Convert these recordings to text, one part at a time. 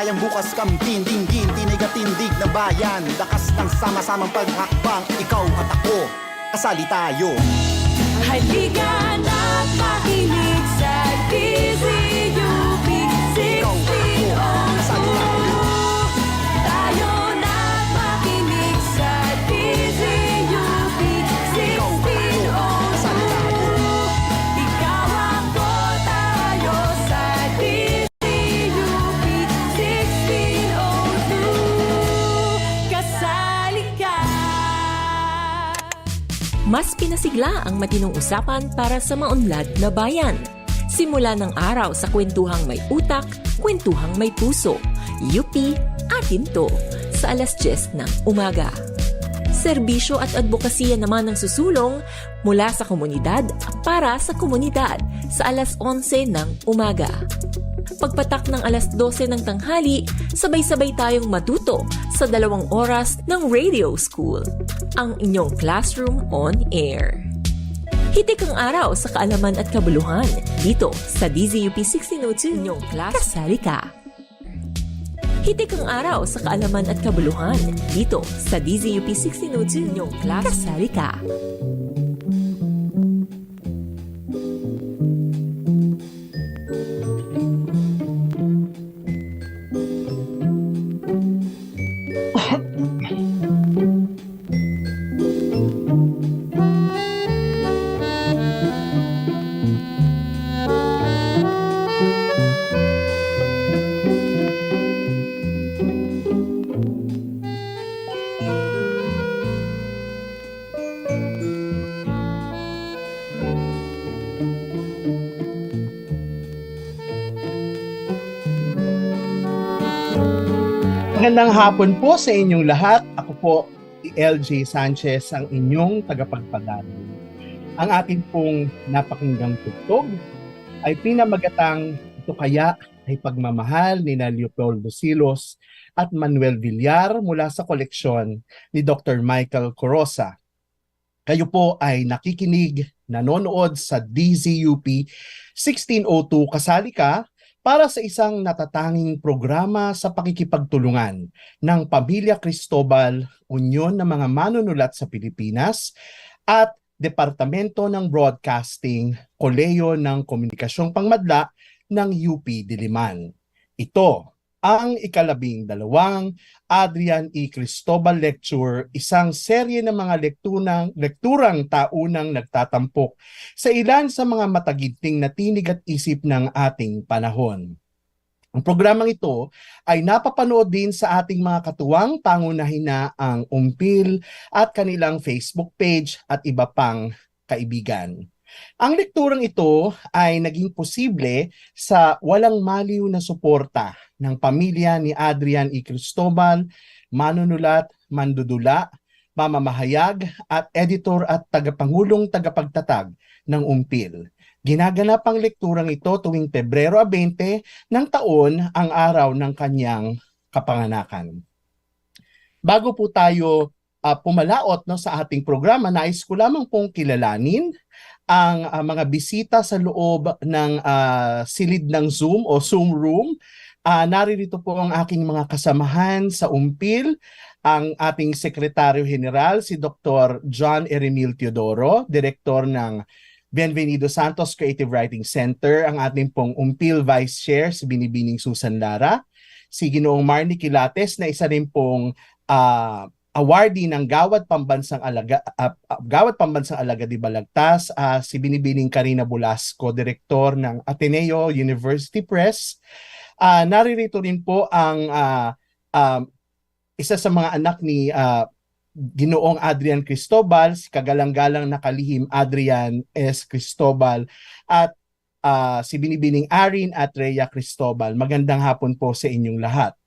Masayang bukas kang tindinggin, tinig at tindig ng bayan. Lakas ng sama-samang paghakbang, ikaw at ako, kasali tayo. Halika na't makinig sa DZUP 1602. Tayo na't makinig sa DZUP 1602. Ikaw ako tayo sa DZUP 1602. Kasali ka. Mas pinasigla ang matinong usapan para sa maunlad na bayan. Simula ng araw sa kwentuhang may utak, kwentuhang may puso. UP, atin to, sa alas 10 ng umaga. Serbisyo at advokasya naman ang susulong mula sa komunidad para sa komunidad sa alas 11 ng umaga. Pagpatak ng alas 12 ng tanghali, sabay-sabay tayong matuto sa 2 oras ng Radio School, ang inyong classroom on air. Hitik ang araw sa kaalaman at kabuluhan dito sa DZUP 1602, inyong kasali ka. Hitik ang araw sa kaalaman at kabuluhan dito sa DZUP 1602, inyong kasali ka. Magandang hapon po sa inyong lahat. Ako po si LJ Sanchez, ang inyong tagapagpagano. Ang ating pong napakinggang tugtog ay pinamagatang Ito Kaya ay Pagmamahal ni Leopoldo Silos at Manuel Villar mula sa koleksyon ni Dr. Michael Corosa. Kayo po ay nakikinig, nanonood sa DZUP 1602 Kasali Ka, para sa isang natatanging programa sa pakikipagtulungan ng Pamilya Cristobal, Union ng mga Manunulat sa Pilipinas at Departamento ng Broadcasting, Kolehiyo ng Komunikasyong Pangmadla ng UP Diliman. Ito ang ika-12 Adrian Cristobal Lecture, isang serye ng mga lekturang taunang nagtatampok sa ilan sa mga mataginting na tinig at isip ng ating panahon. Ang programang ito ay napapanood din sa ating mga katuwang pangunahina ang Umpil at kanilang Facebook page at iba pang kaibigan. Ang lekturang ito ay naging posible sa walang maliw na suporta ng pamilya ni Adrian Cristobal, manunulat, mandudula, mamamahayag at editor at tagapangulong tagapagtatag ng Umpil. Ginaganap ang lekturang ito tuwing Pebrero 20 ng taon, ang araw ng kanyang kapanganakan. Bago po tayo pumalaot sa ating programa, nais ko lamang pong kilalanin ang mga bisita sa loob ng silid ng Zoom o Zoom room. Naririto po ang aking mga kasamahan sa Umpil, ang ating Sekretaryo General, si Dr. John Eremil Teodoro, Direktor ng Bienvenido Santos Creative Writing Center, ang ating pong Umpil Vice Chair, si Binibining Susan Lara, si Ginoong Marnie Quilates na isa rin pong awardee ng Gawad Pambansang Alaga di Balagtas, si Binibining Karina Bulasco, Direktor ng Ateneo University Press. Naririto rin po ang isa sa mga anak ni Ginoong Adrian Cristobal, si kagalang-galang na kalihim Adrian S. Cristobal, at si Binibining Arin at Rhea Cristobal. Magandang hapon po sa inyong lahat.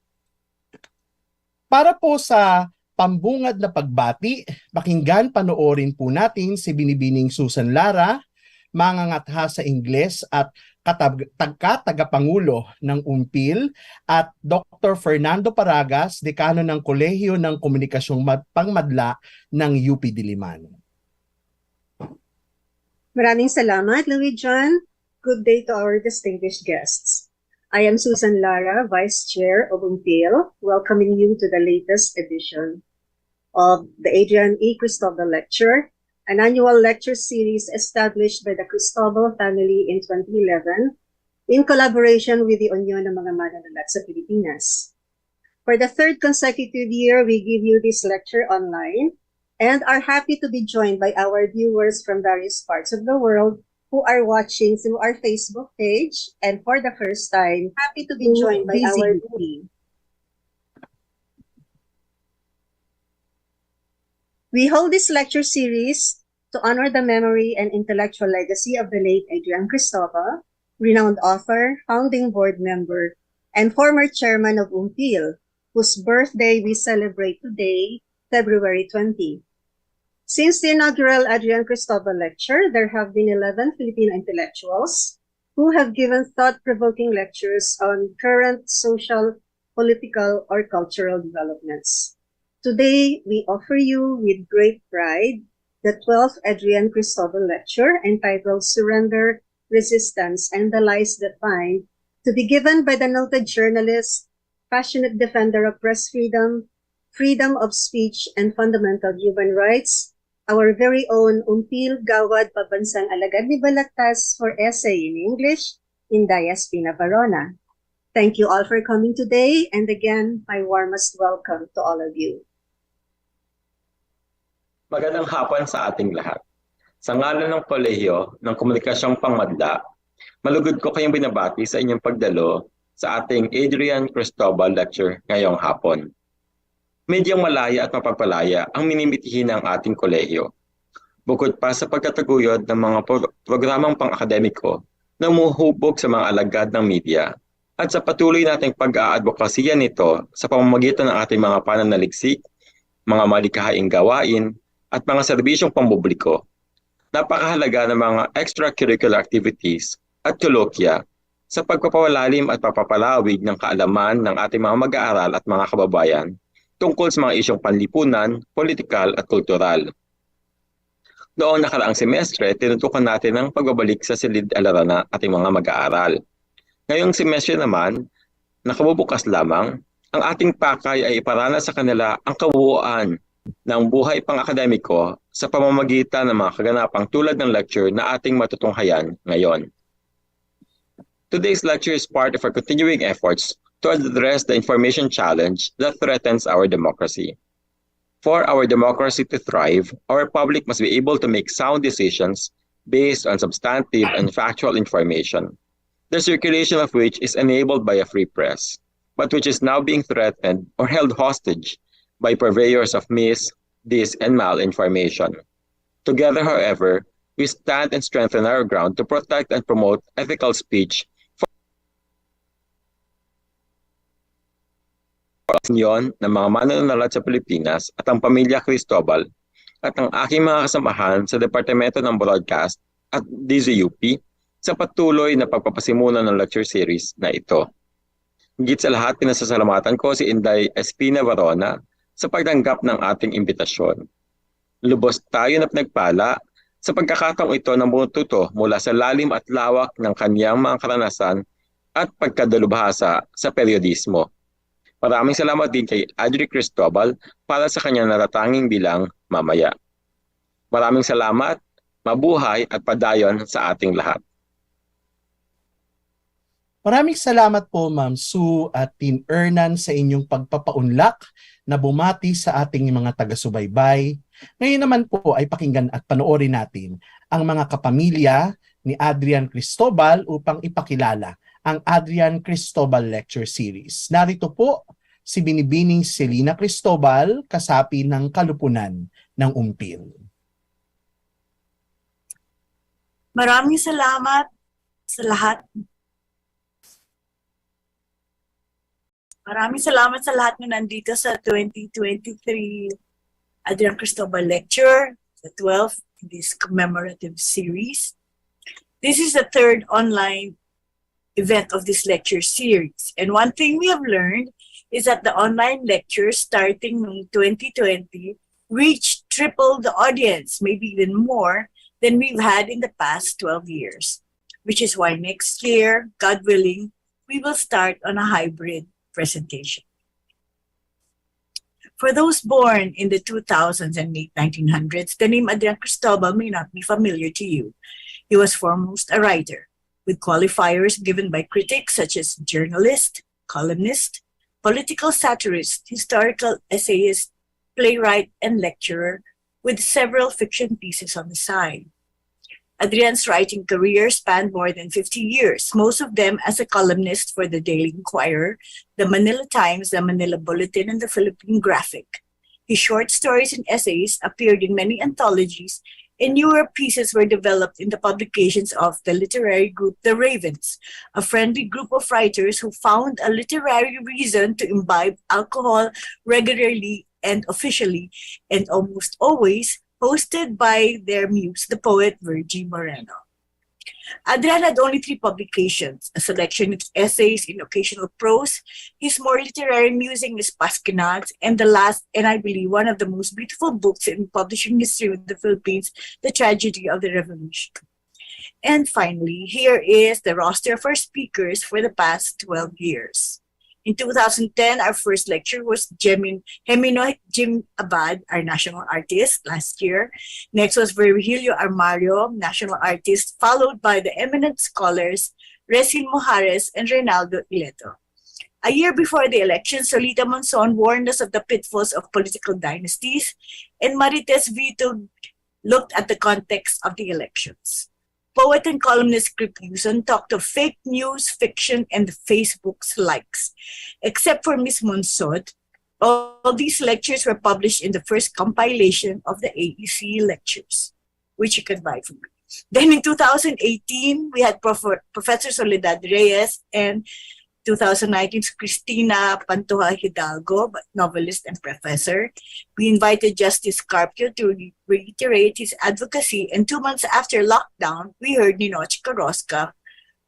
Para po sa pambungad na pagbati, pakinggan, panoorin po natin si Binibining Susan Lara, mangangatha sa Ingles at tagapangulo ng Umpil, at Dr. Fernando Paragas, dekano ng Kolehiyo ng Komunikasyong Pangmadla ng UP Diliman. Maraming salamat, Louis John. Good day to our distinguished guests. I am Susan Lara, Vice Chair of UMPIL, welcoming you to the latest edition of the Adrian E. Cristobal Lecture, an annual lecture series established by the Cristobal family in 2011 in collaboration with the Union ng mga Manunulat sa Pilipinas. For the third consecutive year, we give you this lecture online and are happy to be joined by our viewers from various parts of the world who are watching through our Facebook page, and for the first time, happy to be joined by our team. We hold this lecture series to honor the memory and intellectual legacy of the late Adrian Cristobal, renowned author, founding board member, and former chairman of UMPIL, whose birthday we celebrate today, February 20. Since the inaugural Adrian Cristobal Lecture, there have been 11 Filipino intellectuals who have given thought-provoking lectures on current social, political, or cultural developments. Today, we offer you with great pride the 12th Adrian Cristobal Lecture entitled Surrender, Resistance, and the Lies That Bind, to be given by the noted journalist, passionate defender of press freedom, freedom of speech, and fundamental human rights, our very own Umpil Gawad Pabansang Alagad ni Balagtas for essay in English, Inday, Espina, Varona. Thank you all for coming today, and again, my warmest welcome to all of you. Magandang hapon sa ating lahat. Sa ngalan ng Kolehiyo ng Komunikasyong Pangmadla, malugod ko kayong binabati sa inyong pagdalo sa ating Adrian Cristobal Lecture ngayong hapon. Medyang malaya at mapagpalaya ang minimitihin ng ating kolehiyo. Bukod pa sa pagkataguyod ng mga programang pang-akademiko na umuhubog sa mga alagad ng media at sa patuloy nating pag-aadvokasya nito sa pamamagitan ng ating mga pananaliksik, mga malikhaing gawain at mga serbisyong pampubliko. Napakahalaga ng mga extracurricular activities at kolokya sa pagpapalalim at papapalawig ng kaalaman ng ating mga mag-aaral at mga kababayan tungkol sa mga isyong panlipunan, politikal at kultural. Noong nakaraang semestre, tinutukan natin ang pagbabalik sa silid-aralan ng ating mga mag-aaral. Ngayong semestre naman, nakabubukas lamang, ang ating pakay ay iparana sa kanila ang kabuuan ng buhay pang-akademiko sa pamamagitan ng mga kaganapang tulad ng lecture na ating matutunghayan ngayon. Today's lecture is part of our continuing efforts to address the information challenge that threatens our democracy. For our democracy to thrive, our public must be able to make sound decisions based on substantive and factual information, the circulation of which is enabled by a free press, but which is now being threatened or held hostage by purveyors of dis, and malinformation. Together, however, we stand and strengthen our ground to protect and promote ethical speech yon ng mga manunulat sa Pilipinas at ang pamilya Cristobal at ang aking mga kasamahan sa Departamento ng Broadcast at DZUP sa patuloy na pagpapasimulan ng lecture series na ito. Higit sa lahat, pinasasalamatan ko si Inday Espina Varona sa pagtanggap ng ating imbitasyon. Lubos tayo na pinagpala sa pagkakataong ito ng bumututo mula sa lalim at lawak ng kaniyang mga karanasan at pagkadalubhasa sa periodismo. Maraming salamat din kay Adrian Cristobal para sa kanyang natatanging bilang mamaya. Maraming salamat, mabuhay at padayon sa ating lahat. Maraming salamat po Ma'am Sue at Team Ernan sa inyong pagpapaunlak na bumati sa ating mga taga-subaybay. Ngayon naman po ay pakinggan at panoorin natin ang mga kapamilya ni Adrian Cristobal upang ipakilala ang Adrian Cristobal Lecture Series. Narito po si Binibining Selina Cristobal, kasapi ng Kalupunan ng UMPIL. Maraming salamat sa lahat. Maraming salamat sa lahat na nandito sa 2023 Adrian Cristobal Lecture, the 12th in this commemorative series. This is the third online event of this lecture series. And one thing we have learned is that the online lectures starting in 2020 reached triple the audience, maybe even more than we've had in the past 12 years, which is why next year, God willing, we will start on a hybrid presentation. For those born in the 2000s and late 1900s, the name Adrian Cristobal may not be familiar to you. He was foremost a writer, with qualifiers given by critics such as journalist, columnist, political satirist, historical essayist, playwright, and lecturer, with several fiction pieces on the side. Adrian's writing career spanned more than 50 years, most of them as a columnist for the Daily Inquirer, the Manila Times, the Manila Bulletin, and the Philippine Graphic. His short stories and essays appeared in many anthologies, and newer pieces were developed in the publications of the literary group The Ravens, a friendly group of writers who found a literary reason to imbibe alcohol regularly and officially, and almost always hosted by their muse, the poet Virgie Moreno. Adrian had only 3 publications, a selection of essays in occasional prose. His more literary musing is Pasquinades, and the last, and I believe one of the most beautiful books in publishing history of the Philippines, The Tragedy of the Revolution. And finally, here is the roster of our speakers for the past 12 years. In 2010, our first lecture was Jim Abad, our national artist, last year. Next was Virgilio Armario, national artist, followed by the eminent scholars Resil Mojares and Reynaldo Ileto. A year before the election, Solita Monzon warned us of the pitfalls of political dynasties, and Marites Vito looked at the context of the elections. Poet and columnist Krip Yuson talked of fake news, fiction, and Facebook's likes. Except for Ms. Monsod, all these lectures were published in the first compilation of the AEC lectures, which you can buy from me. Then in 2018, we had Professor Soledad Reyes, and 2019, Cristina Pantoja Hidalgo, novelist and professor. We invited Justice Carpio to reiterate his advocacy, and 2 months after lockdown, we heard Ninoche Carrasca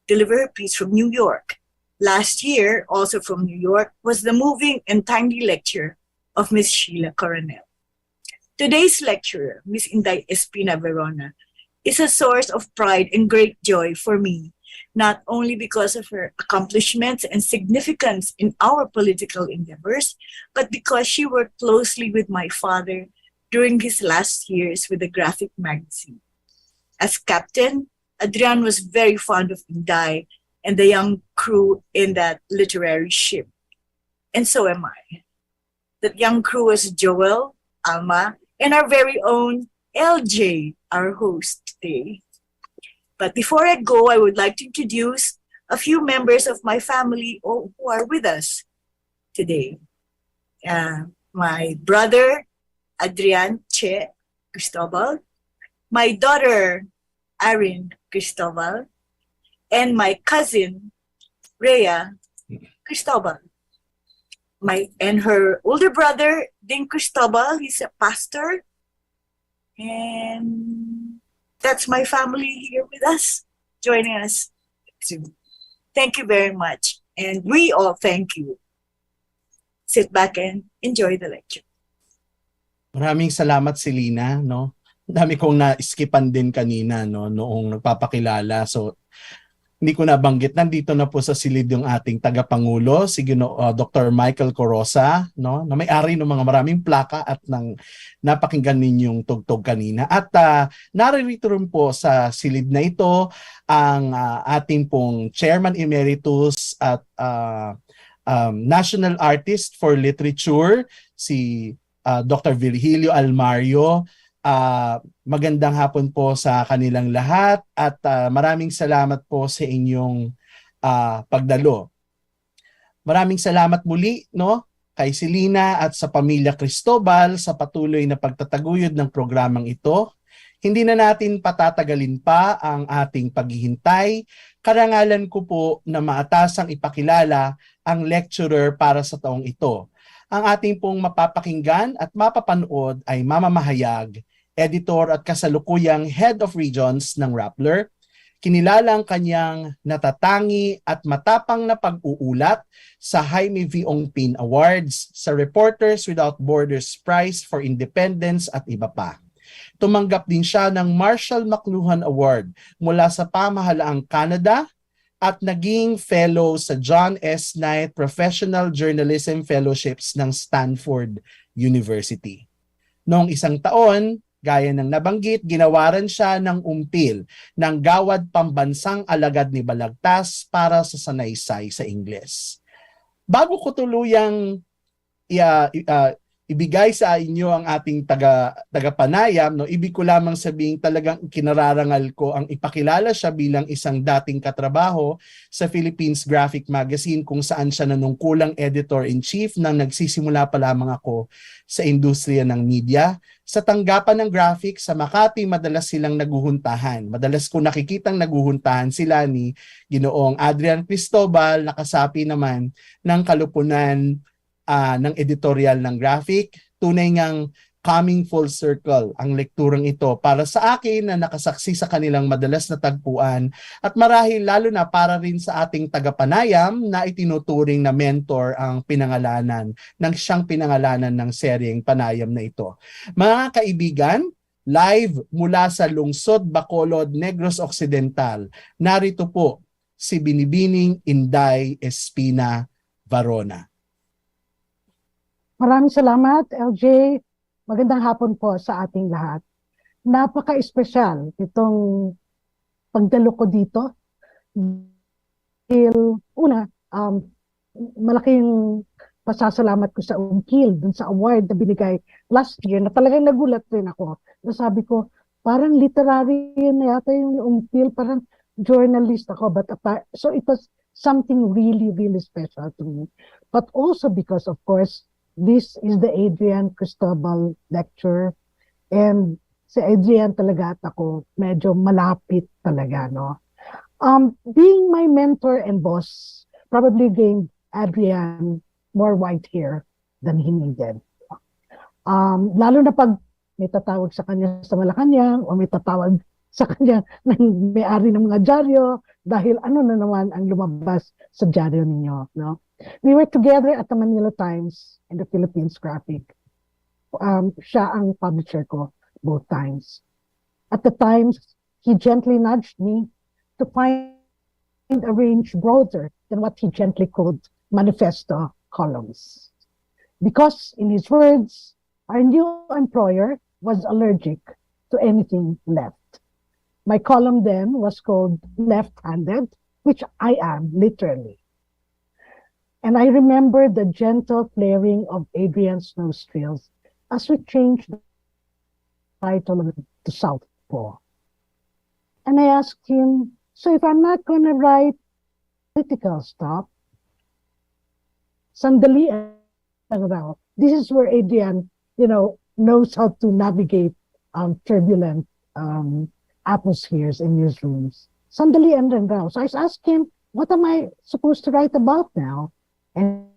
deliver her piece from New York. Last year, also from New York, was the moving and timely lecture of Ms. Sheila Coronel. Today's lecturer, Ms. Inday Espina Varona, is a source of pride and great joy for me, not only because of her accomplishments and significance in our political endeavors, but because she worked closely with my father during his last years with the graphic magazine. As captain, Adrian was very fond of Inday and the young crew in that literary ship. And so am I. That young crew was Joel, Alma, and our very own LJ, our host today. But before I go, I would like to introduce a few members of my family who are with us today. My brother, Adrian Cristobal, my daughter, Erin Cristobal, and my cousin, Rhea Cristobal. And her older brother, Ding Cristobal, he's a pastor. And that's my family here with us, joining us. Thank you very much. And we all thank you. Sit back and enjoy the lecture. Maraming salamat, Selena, no? Dami kong na-skipan din kanina, no, noong nagpapakilala. So hindi ko nabanggit, nandito na po sa silid yung ating tagapangulo, si Dr. Michael Corosa, no, na may-ari ng mga maraming plaka at ng napakinggan ninyong tugtog kanina. At naririto rin po sa silid na ito ang ating pong Chairman Emeritus at National Artist for Literature, si Dr. Virgilio Almario. Magandang hapon po sa kanilang lahat at maraming salamat po sa inyong pagdalo. Maraming salamat muli, no, kay Selena at sa pamilya Cristobal sa patuloy na pagtataguyod ng programang ito. Hindi na natin patatagalin pa ang ating paghihintay. Karangalan ko po na maatasang ipakilala ang lecturer para sa taong ito. Ang ating pong mapapakinggan at mapapanood ay mamamahayag, editor at kasalukuyang head of regions ng Rappler. Kinilala ang kanyang natatangi at matapang na pag-uulat sa Jaime V. Ongpin Awards, sa Reporters Without Borders Prize for Independence at iba pa. Tumanggap din siya ng Marshall McLuhan Award mula sa pamahalaang Canada, at naging fellow sa John S. Knight Professional Journalism Fellowships ng Stanford University. Noong isang taon, gaya ng nabanggit, ginawaran siya ng umpil ng Gawad Pambansang Alagad ni Balagtas para sa sanaysay sa Ingles. Bago ko tuluyang ibigay sa inyo ang ating tagapanayam, no, ibig ko lamang sabihin talagang kinararangal ko ang ipakilala siya bilang isang dating katrabaho sa Philippines Graphic Magazine kung saan siya nanungkulang editor-in-chief nang nagsisimula pa lamang ako sa industriya ng media. Sa tanggapan ng graphic sa Makati, madalas silang naguhuntahan. Madalas ko nakikitang naguhuntahan sila ni Ginoong Adrian Cristobal, nakasapi naman ng kalupunan ng editorial ng graphic. Tunay ngang coming full circle ang lekturang ito para sa akin na nakasaksi sa kanilang madalas na tagpuan at marahil lalo na para rin sa ating tagapanayam na itinuturing na mentor ang pinangalanan ng siyang pinangalanan ng seryeng panayam na ito. Mga kaibigan, live mula sa lungsod Bacolod, Negros Occidental, narito po si Binibining Inday Espina, Varona. Maraming salamat, LJ. Magandang hapon po sa ating lahat. Napaka-espesyal itong pagdalo ko dito. Una, malaking pasasalamat ko sa UMKIL dun sa award na binigay last year na talagang nagulat rin ako. Nasabi ko, parang literary na yata yung UMKIL, parang journalist ako. So it was something really, really special to me. But also because, of course, this is the Adrian Cristobal lecture. And si Adrian talaga at ako, medyo malapit talaga, no? Being my mentor and boss probably gave Adrian more white hair than he needed. Lalo na pag may tatawag sa kanya sa Malacanang o may tatawag sa kanya ng may-ari ng mga dyaryo dahil ano na naman ang lumabas sa dyaryo ninyo, no? We were together at the Manila Times and the Philippines Graphic. Siya ang publisher ko both times. At the times, he gently nudged me to find a range broader than what he gently called manifesto columns. Because, in his words, our new employer was allergic to anything left. My column then was called Left-Handed, which I am literally. And I remember the gentle flaring of Adrian's nostrils as we changed the title to Southpaw. And I asked him, so if I'm not going to write political stuff, sandali raw. This is where Adrian, knows how to navigate turbulent atmospheres in newsrooms. Sandali raw. So I asked him, what am I supposed to write about now? And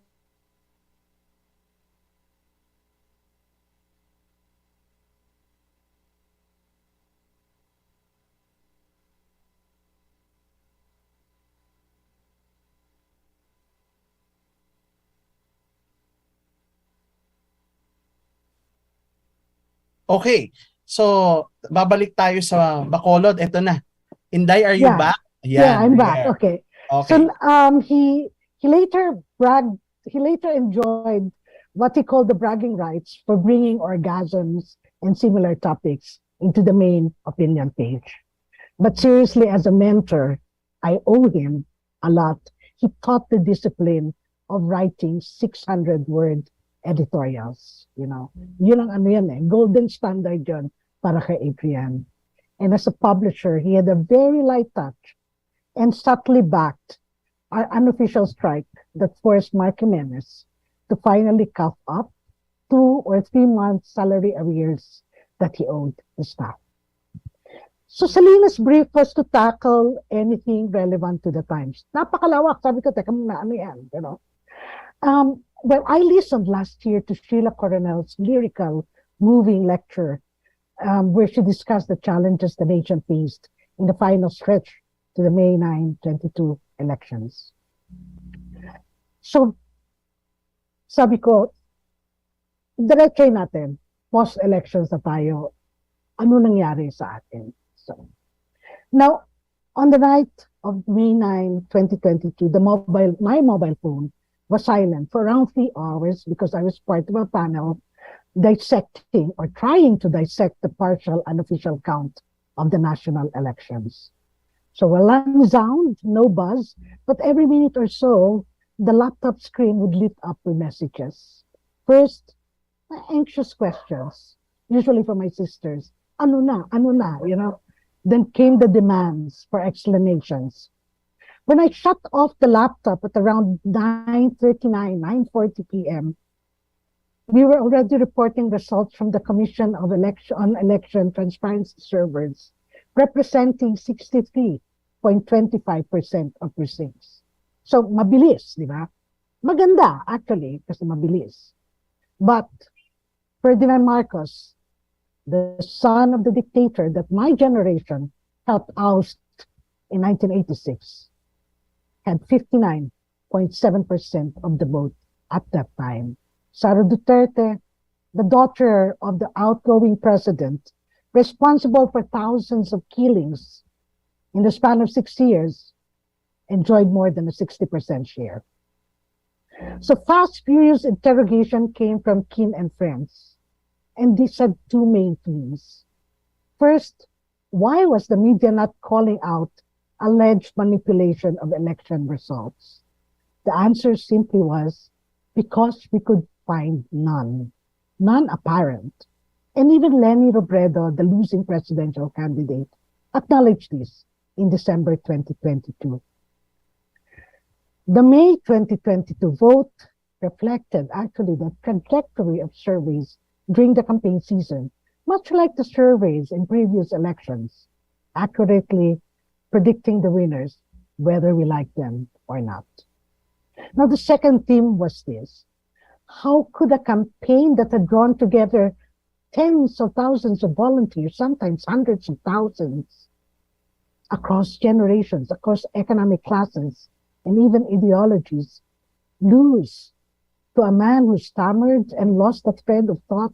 Okay, so babalik tayo sa Bacolod. Ito na. Inday, are you Yeah. back? yeah, I'm back. there. Okay. Okay. So he later enjoyed what he called the bragging rights for bringing orgasms and similar topics into the main opinion page. But seriously, as a mentor, I owe him a lot. He taught the discipline of writing 600-word editorials. Yun ang golden standard yun para kay Adrian. And as a publisher, he had a very light touch and subtly backed our unofficial strike that forced Mark Jimenez to finally cough up 2 or 3 months salary arrears that he owed the staff. So Salinas' brief was to tackle anything relevant to the times. Napakalawak. Sabi ko, teka muna, ano yan? Well, I listened last year to Sheila Coronel's lyrical, moving lecture where she discussed the challenges the nation faced in the final stretch to the May 9, 2022 elections. So, sabi ko, diretso natin, post-elections na tayo, ano nangyari sa atin? So, now, On the night of May 9, 2022, my mobile phone was silent for around 3 hours because I was part of a panel dissecting or trying to dissect the partial unofficial count of the national elections. So walang sound, no buzz, but every minute or so, the laptop screen would lit up with messages. First, anxious questions, usually from my sisters. Ano na, you know? Then came the demands for explanations. When I shut off the laptop at around 9:40 p.m., we were already reporting results from the Commission on Election Transparency servers, representing 63.25% of precincts. So, mabilis, di ba? Maganda, actually, kasi mabilis. But Ferdinand Marcos, the son of the dictator that my generation helped oust in 1986, had 59.7% of the vote at that time. Sara Duterte, the daughter of the outgoing president, responsible for thousands of killings in the span of 6 years, enjoyed more than a 60% share. So fast, furious interrogation came from kin and friends. And these had two main themes. First, why was the media not calling out alleged manipulation of election results? The answer simply was because we could find none apparent. And even Leni Robredo, the losing presidential candidate, acknowledged this in December 2022. The May 2022 vote reflected actually the trajectory of surveys during the campaign season, much like the surveys in previous elections, accurately predicting the winners, whether we like them or not. Now, the second theme was this. How could a campaign that had drawn together tens of thousands of volunteers, sometimes hundreds of thousands, across generations, across economic classes, and even ideologies, lose to a man who stammered and lost the thread of thought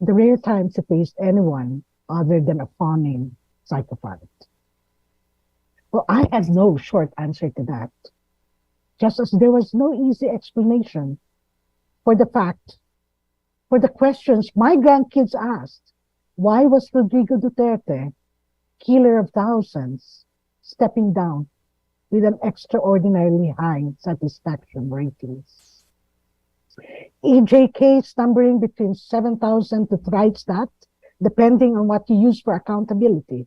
the rare times he faced anyone other than a fawning psychopath? Well, I had no short answer to that, just as there was no easy explanation for the questions my grandkids asked. Why was Rodrigo Duterte, killer of thousands, stepping down with an extraordinarily high satisfaction ratings? EJK numbering between 7,000 to thrice that, depending on what you use for accountability.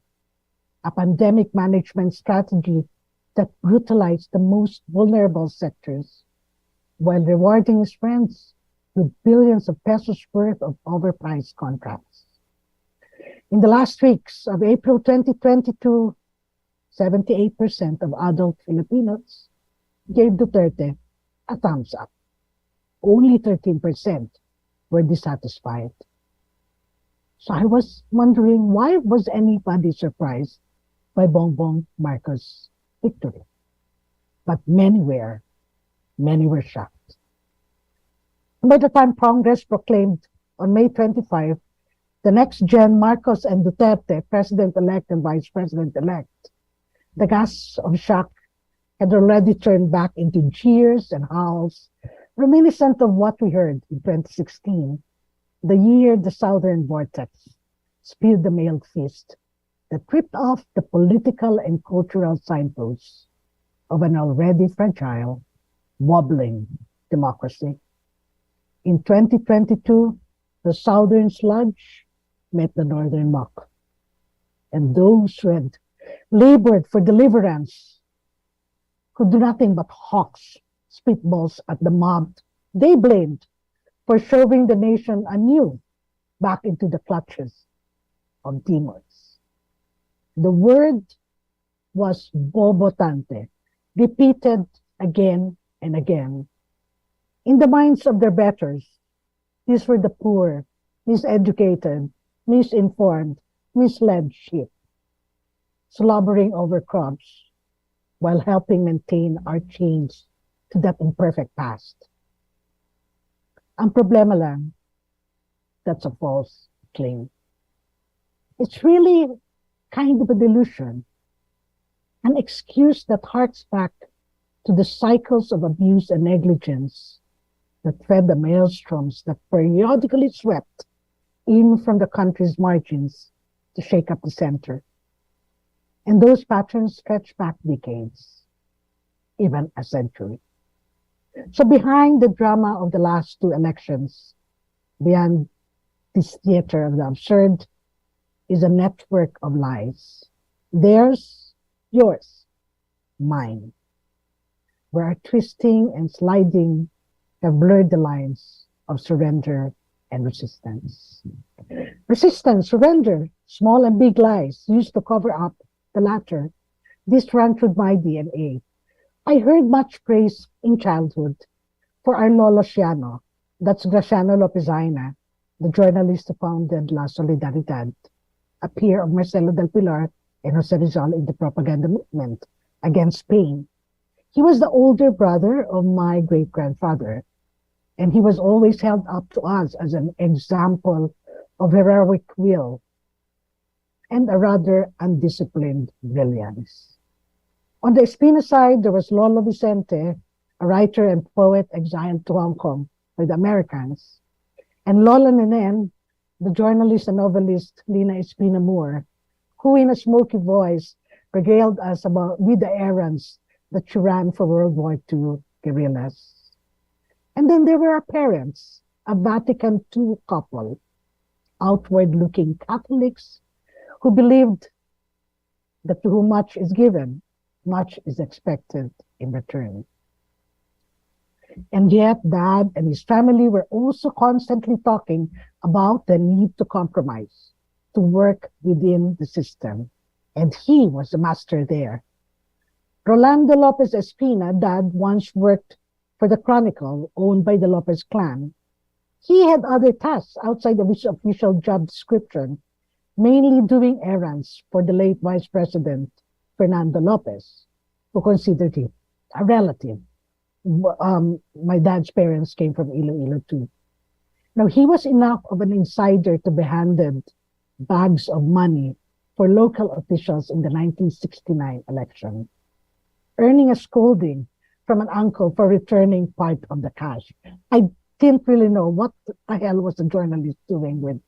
A pandemic management strategy that brutalized the most vulnerable sectors while rewarding his friends with billions of pesos worth of overpriced contracts. In the last weeks of April 2022, 78% of adult Filipinos gave Duterte a thumbs up. Only 13% were dissatisfied. So I was wondering, why was anybody surprised by Bongbong Marcos' victory? But many were shocked. By the time Congress proclaimed on May 25, the next gen Marcos and Duterte, President-elect and Vice President-elect, the gas of shock had already turned back into jeers and howls, reminiscent of what we heard in 2016, the year the Southern Vortex spewed the mailed fist that ripped off the political and cultural signposts of an already fragile, wobbling democracy. In 2022, the Southern sludge met the Northern muck. And those who had labored for deliverance could do nothing but hawks spitballs at the mob they blamed for shoving the nation anew back into the clutches of demons. The word was bobotante, repeated again and again. In the minds of their betters, these were the poor, miseducated, misinformed, misled sheep, slobbering over crumbs while helping maintain our chains to that imperfect past. Ang problema lang, that's a false claim. It's really kind of a delusion an excuse that harks back to the cycles of abuse and negligence that fed the maelstroms that periodically swept in from the country's margins to shake up the center. And those patterns stretch back decades, even a century. So behind the drama of the last two elections, beyond this theater of the absurd, is a network of lies. Theirs, yours, mine, where our twisting and sliding have blurred the lines of surrender and resistance. Resistance, surrender, small and big lies used to cover up the latter. This ran through my DNA. I heard much praise in childhood for our Lolo Ciano, that's Graciano Lopezina, the journalist who founded La Solidaridad, a peer of Marcelo del Pilar and Jose Rizal in the propaganda movement against Spain. He was the older brother of my great-grandfather, and he was always held up to us as an example of heroic will and a rather undisciplined brilliance. On the Espina side, there was Lolo Vicente, a writer and poet exiled to Hong Kong by the Americans, and Lola Nenen, the journalist and novelist Lina Espina Moore, who in a smoky voice regaled us about with the errands that she ran for World War II guerrillas. And then there were our parents, a Vatican II couple, outward-looking Catholics who believed that to whom much is given, much is expected in return. And yet, Dad and his family were also constantly talking about the need to compromise, to work within the system. And he was the master there. Rolando Lopez Espina, Dad, once worked for the Chronicle, owned by the Lopez clan. He had other tasks outside of his official job description, mainly doing errands for the late Vice President, Fernando Lopez, who considered him a relative. My dad's parents came from Iloilo too. Now, he was enough of an insider to be handed bags of money for local officials in the 1969 election, earning a scolding from an uncle for returning part of the cash. I didn't really know what the hell was the journalist doing with,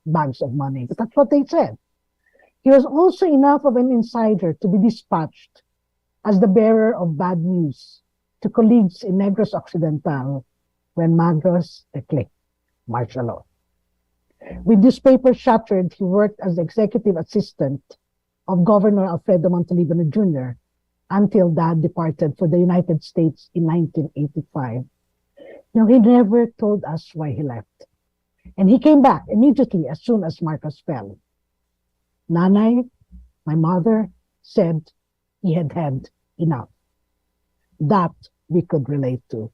bags of money, but that's what they said. He was also enough of an insider to be dispatched as the bearer of bad news to colleagues in Negros Occidental when Magros declared martial law. With newspaper shattered, he worked as the executive assistant of Governor Alfredo Montalibano Jr. until Dad departed for the United States in 1985. He never told us why he left. And he came back immediately as soon as Marcos fell. Nanay, my mother, said he had had enough. That we could relate to.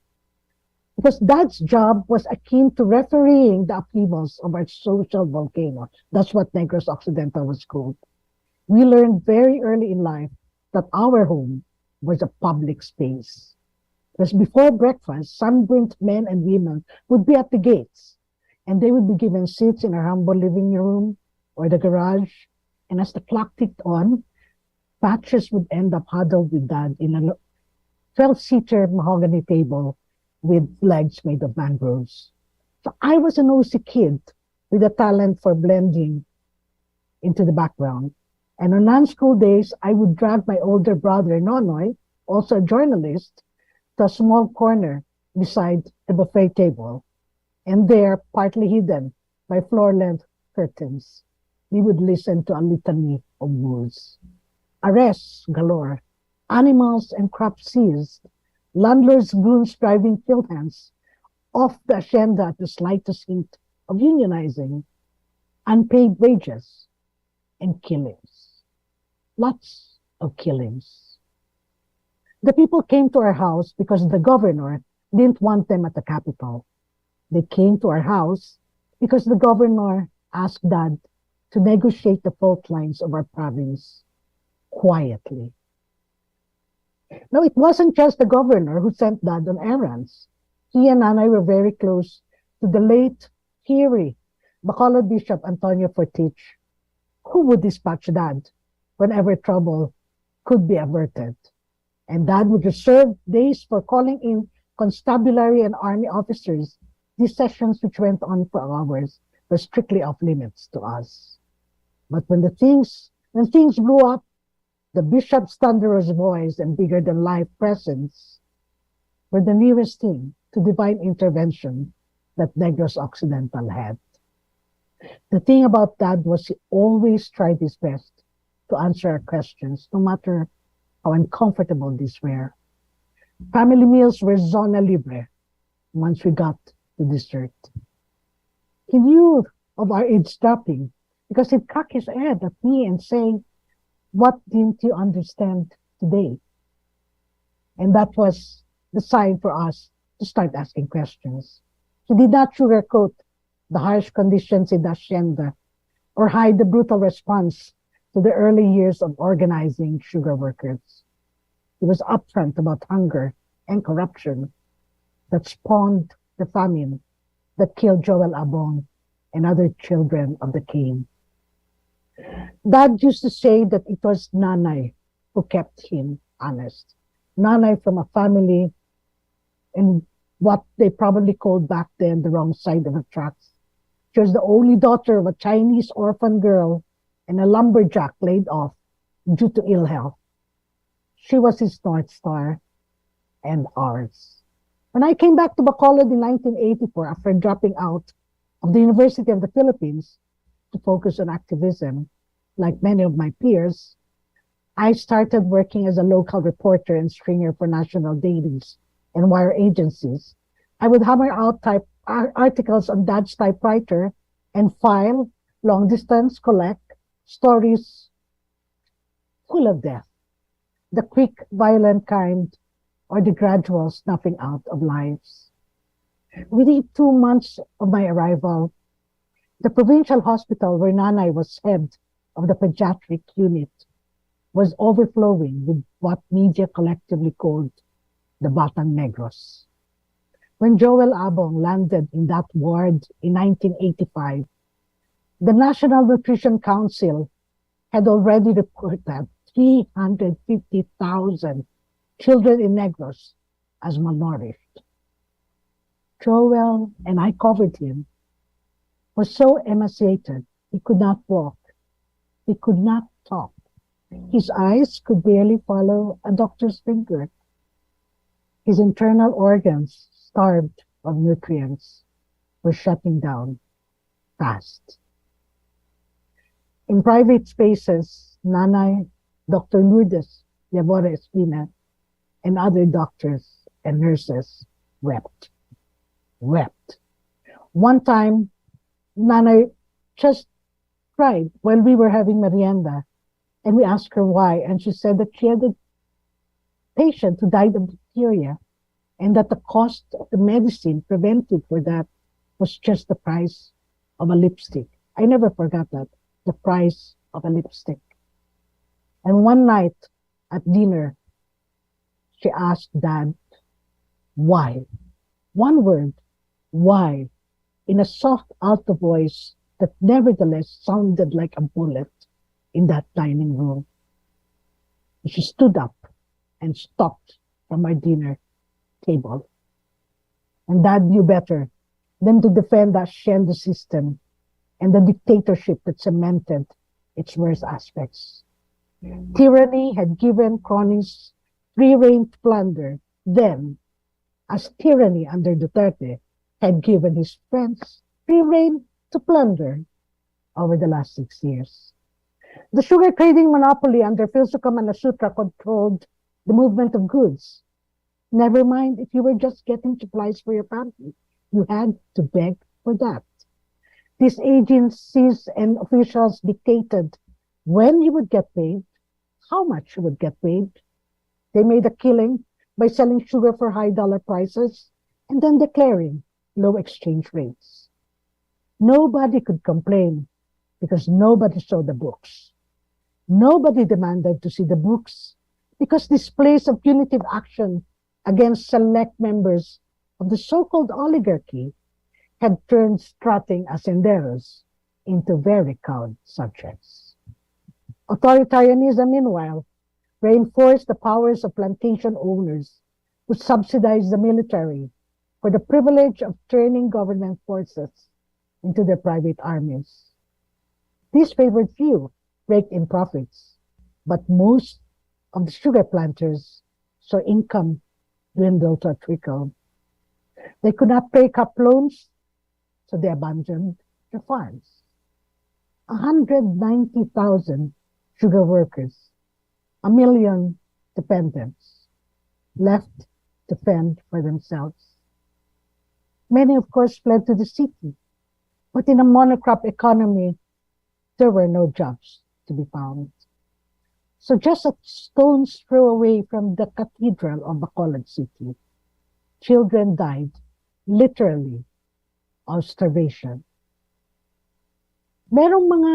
Because Dad's job was akin to refereeing the upheavals of our social volcano. That's what Negros Occidental was called. We learned very early in life that our home was a public space. Because before breakfast, sunburnt men and women would be at the gates, and they would be given seats in our humble living room or the garage. And as the clock ticked on, batches would end up huddled with Dad in a 12-seater mahogany table with legs made of mangroves. So I was a nosy kid with a talent for blending into the background. And on non-school days, I would drag my older brother, Nonoy, also a journalist, to a small corner beside the buffet table. And there, partly hidden by floor-length curtains, we would listen to a litany of rules. Arrests galore, animals and crops seized, landlords' goons driving field hands off the agenda at the slightest hint of unionizing, unpaid wages, and killings. Lots of killings. The people came to our house because the governor didn't want them at the capital. They came to our house because the governor asked Dad to negotiate the fault lines of our province quietly. Now, it wasn't just the governor who sent Dad on errands. He and Nanay were very close to the late Kiri, Bacolod Bishop Antonio Fortich, who would dispatch Dad whenever trouble could be averted. And Dad would reserve days for calling in constabulary and army officers. These sessions, which went on for hours, were strictly off limits to us. But when things blew up, the bishop's thunderous voice and bigger-than-life presence were the nearest thing to divine intervention that Negros Occidental had. The thing about Dad was he always tried his best to answer our questions, no matter how uncomfortable these were. Family meals were zona libre once we got to dessert. He knew of our eavesdropping because he'd crack his head at me and say, "What didn't you understand today?" And that was the sign for us to start asking questions. He did not sugarcoat the harsh conditions in the hacienda or hide the brutal response to the early years of organizing sugar workers. He was upfront about hunger and corruption that spawned the famine that killed Joel Abong and other children of the king. Dad used to say that it was Nanay who kept him honest. Nanay from a family in what they probably called back then the wrong side of the tracks. She was the only daughter of a Chinese orphan girl and a lumberjack laid off due to ill health. She was his North Star and ours. When I came back to Bacolod in 1984 after dropping out of the University of the Philippines to focus on activism, like many of my peers, I started working as a local reporter and stringer for national dailies and wire agencies. I would hammer out articles on Dad's typewriter and file, long distance, collect stories full of death, the quick, violent kind, or the gradual snuffing out of lives. Within 2 months of my arrival, the provincial hospital where Nanay was head of the pediatric unit was overflowing with what media collectively called the Batang Negros. When Joel Abong landed in that ward in 1985, the National Nutrition Council had already reported 350,000 children in Negros as malnourished. Joel, and I covered him, was so emaciated he could not walk. He could not talk. His eyes could barely follow a doctor's finger. His internal organs, starved of nutrients, were shutting down fast. In private spaces, Nanay, Dr. Lourdes Yavora Espina, and other doctors and nurses wept. One time, Nanay just cried while we were having merienda, and we asked her why, and she said that she had a patient who died of diphtheria, and that the cost of the medicine preventive for that was just the price of a lipstick. I never forgot that, the price of a lipstick. And one night at dinner, she asked Dad, why? One word, why? In a soft alto voice that nevertheless sounded like a bullet in that dining room. She stood up and stalked from our dinner table. And Dad knew better than to defend the hacienda system and the dictatorship that cemented its worst aspects. Tyranny had given cronies free rein to plunder, then, as tyranny under Duterte had given his friends free rein to plunder over the last 6 years. The sugar trading monopoly under Philsuka Manasutra controlled the movement of goods. Never mind if you were just getting supplies for your family. You had to beg for that. These agencies and officials dictated when you would get paid, how much you would get paid. They made a killing by selling sugar for high dollar prices and then declaring low exchange rates. Nobody could complain because nobody saw the books. Nobody demanded to see the books because displays of punitive action against select members of the so-called oligarchy had turned strutting hacenderos into very cowed subjects. Authoritarianism, meanwhile, reinforced the powers of plantation owners who subsidized the military for the privilege of turning government forces into their private armies. These favored few raked in profits, but most of the sugar planters saw income dwindle to a trickle. They could not pay crop loans, so they abandoned their farms. 190,000 sugar workers, 1 million dependents, left to fend for themselves. Many, of course, fled to the city, but in a monocrop economy, there were no jobs to be found. So just a stone's throw away from the cathedral of Bacolod City, children died literally of starvation. Merong mga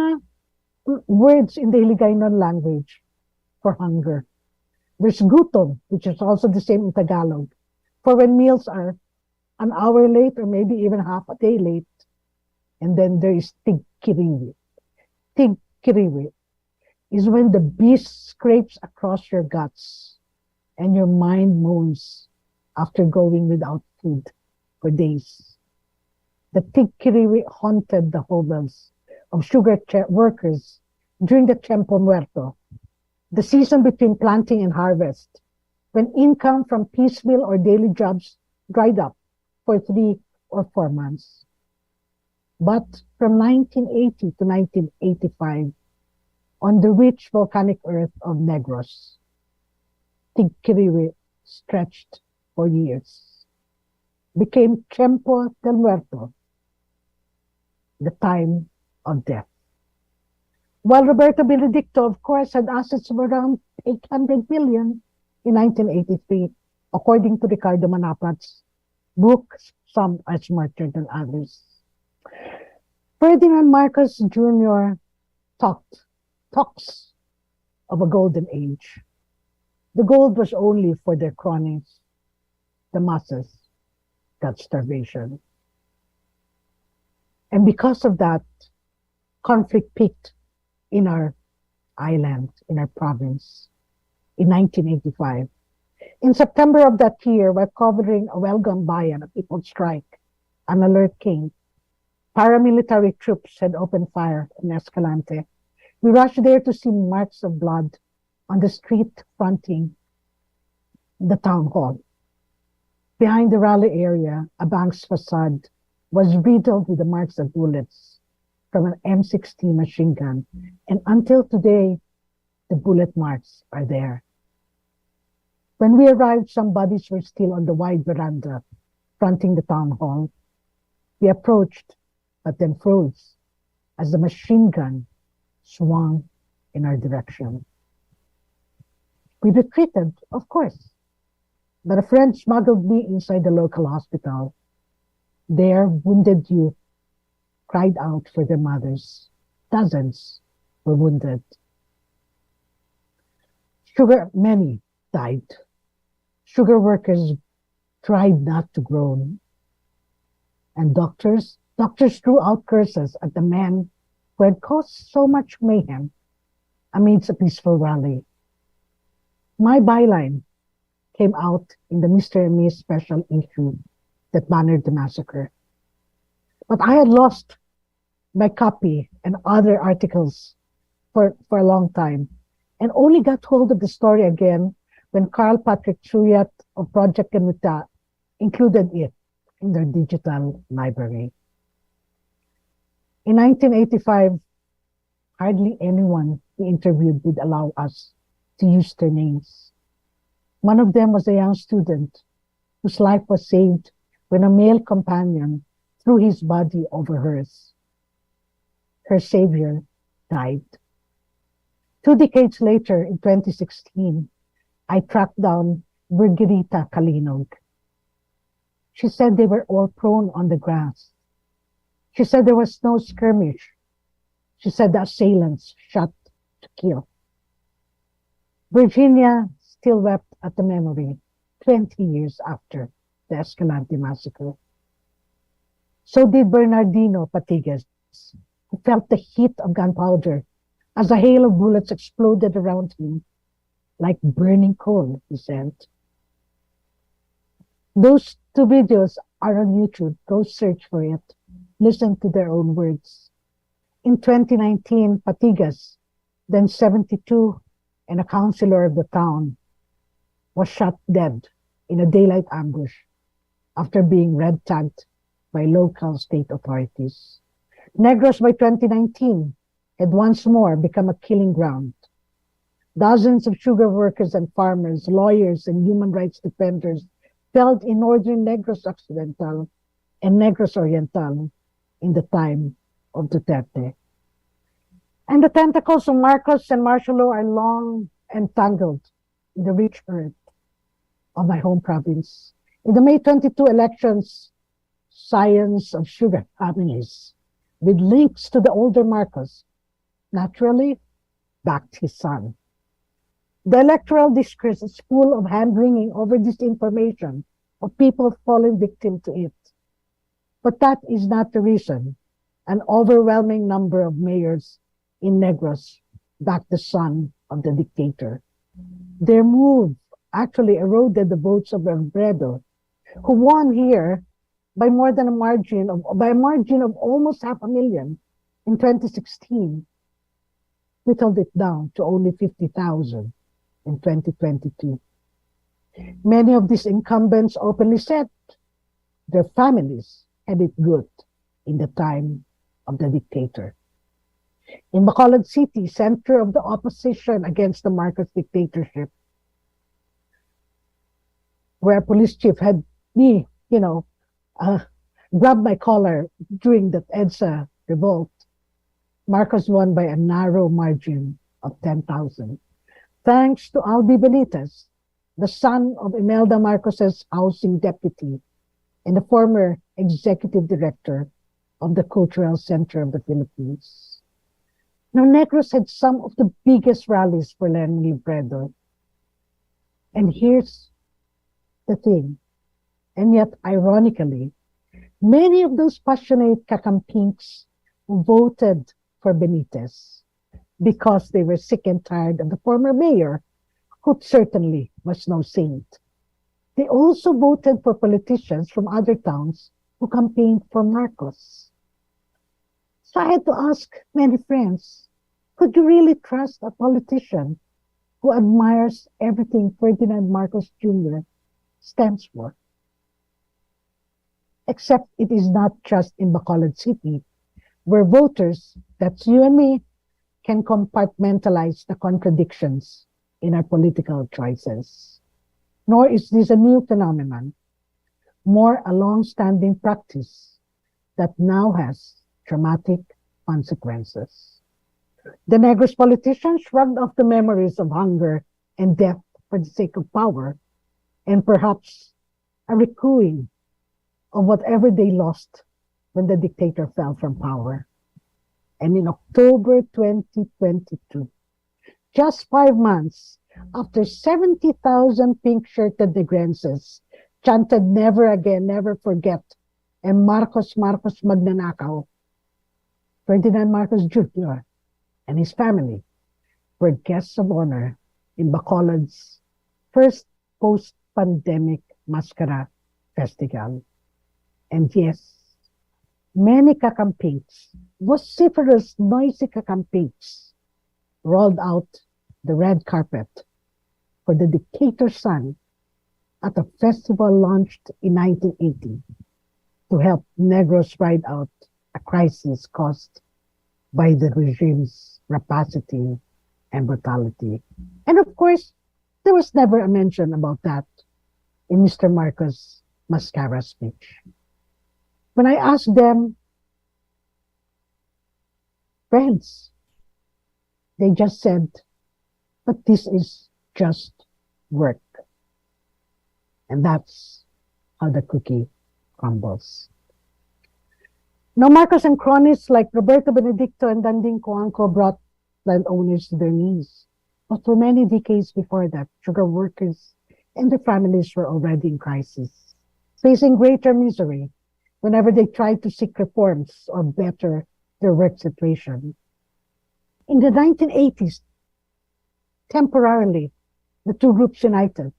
words in the Hiligaynon language for hunger. There's gutom, which is also the same in Tagalog, for when meals are an hour late or maybe even half a day late. And then there is tigkiriwi. Tigkiriwi is when the beast scrapes across your guts and your mind moans after going without food for days. The tigkiriwi haunted the hovels of sugar workers during the Tiempo Muerto, the season between planting and harvest, when income from piecemeal or daily jobs dried up for 3 or 4 months. But from 1980 to 1985, on the rich volcanic earth of Negros, Tigkiriwi stretched for years, became Tiempo del Muerto, the time of death. While Roberto Benedicto, of course, had assets of around 800 million in 1983, according to Ricardo Manapat's book, Some Are Smarter Than Others. Ferdinand Marcos Jr. talks of a golden age. The gold was only for their cronies. The masses got starvation. And because of that, conflict peaked in our island, in our province, in 1985. In September of that year, while covering a well-gone bayan, a people's strike, an alert came. Paramilitary troops had opened fire in Escalante. We rushed there to see marks of blood on the street fronting the town hall. Behind the rally area, a bank's facade was riddled with the marks of bullets from an M16 machine gun. And until today, the bullet marks are there. When we arrived, some bodies were still on the wide veranda fronting the town hall. We approached, but then froze as the machine gun swung in our direction. We retreated, of course, but a friend smuggled me inside the local hospital. There, wounded youth cried out for their mothers. Dozens were wounded. Many died. Sugar workers tried not to groan. And doctors threw out curses at the men who had caused so much mayhem amidst a peaceful rally. My byline came out in the Mr. and Miss special issue that bannered the massacre. But I had lost my copy and other articles for a long time, and only got hold of the story again when Carl Patrick Chuyat of Project Kanuta included it in their digital library. In 1985, hardly anyone we interviewed would allow us to use their names. One of them was a young student whose life was saved when a male companion threw his body over hers. Her savior died. 2 decades later, in 2016, I tracked down Birgirita Kalinog. She said they were all prone on the grass. She said there was no skirmish. She said the assailants shot to kill. Virginia still wept at the memory 20 years after the Escalante massacre. So did Bernardino Patigues, who felt the heat of gunpowder as a hail of bullets exploded around him like burning coal, he said. Those two videos are on YouTube. Go search for it. Listen to their own words. In 2019, Patigas, then 72, and a councilor of the town, was shot dead in a daylight ambush after being red tagged by local state authorities. Negros by 2019 had once more become a killing ground. Dozens of sugar workers and farmers, lawyers and human rights defenders fell in northern Negros Occidental and Negros Oriental in the time of Duterte. And the tentacles of Marcos and martial law are long entangled in the rich earth of my home province. In the May 22 elections, scions of sugar families with links to the older Marcos naturally backed his son. The electoral discourse is full of hand-wringing over disinformation of people falling victim to it. But that is not the reason an overwhelming number of mayors in Negros backed the son of the dictator. Their move actually eroded the votes of Alfredo, who won here by a margin of almost 500,000 in 2016, whittled it down to only 50,000 in 2022. Many of these incumbents openly said their families had it good in the time of the dictator. In Bacolod City, center of the opposition against the Marcos dictatorship, where a police chief had me, grabbed my collar during the EDSA revolt, Marcos won by a narrow margin of 10,000. Thanks to Albi Benitez, the son of Imelda Marcos's housing deputy and the former executive director of the Cultural Center of the Philippines. Now, Negros had some of the biggest rallies for Lenin Libredo. And here's the thing, and yet ironically, many of those passionate Kakampinks voted for Benitez because they were sick and tired of the former mayor, who certainly was no saint. They also voted for politicians from other towns who campaigned for Marcos. So I had to ask many friends, could you really trust a politician who admires everything Ferdinand Marcos Jr. stands for? Except it is not just in Bacolod City, where voters, that's you and me, can compartmentalize the contradictions in our political choices. Nor is this a new phenomenon, more a long-standing practice that now has dramatic consequences. The Negros politicians shrugged off the memories of hunger and death for the sake of power, and perhaps a recouping of whatever they lost when the dictator fell from power. And in October 2022, just 5 months after 70,000 pink-shirted Negrenses chanted "Never again, never forget," and Marcos, Marcos magnanakaw, Ferdinand Marcos Jr. and his family were guests of honor in Bacolod's first post-pandemic Mascara Festival. And yes, many Kakampinks, vociferous, noisy Kakampinks, rolled out the red carpet for the dictator's son at a festival launched in 1980 to help Negros ride out a crisis caused by the regime's rapacity and brutality. And of course, there was never a mention about that in Mr. Marcos' Mascara speech. When I asked them, friends, they just said, but this is just work. And that's how the cookie crumbles. Now, Marcos and cronies like Roberto Benedicto and Danding Coanco brought landowners to their knees. But for many decades before that, sugar workers and their families were already in crisis, facing greater misery whenever they tried to seek reforms or better their work situation. In the 1980s, temporarily, the two groups united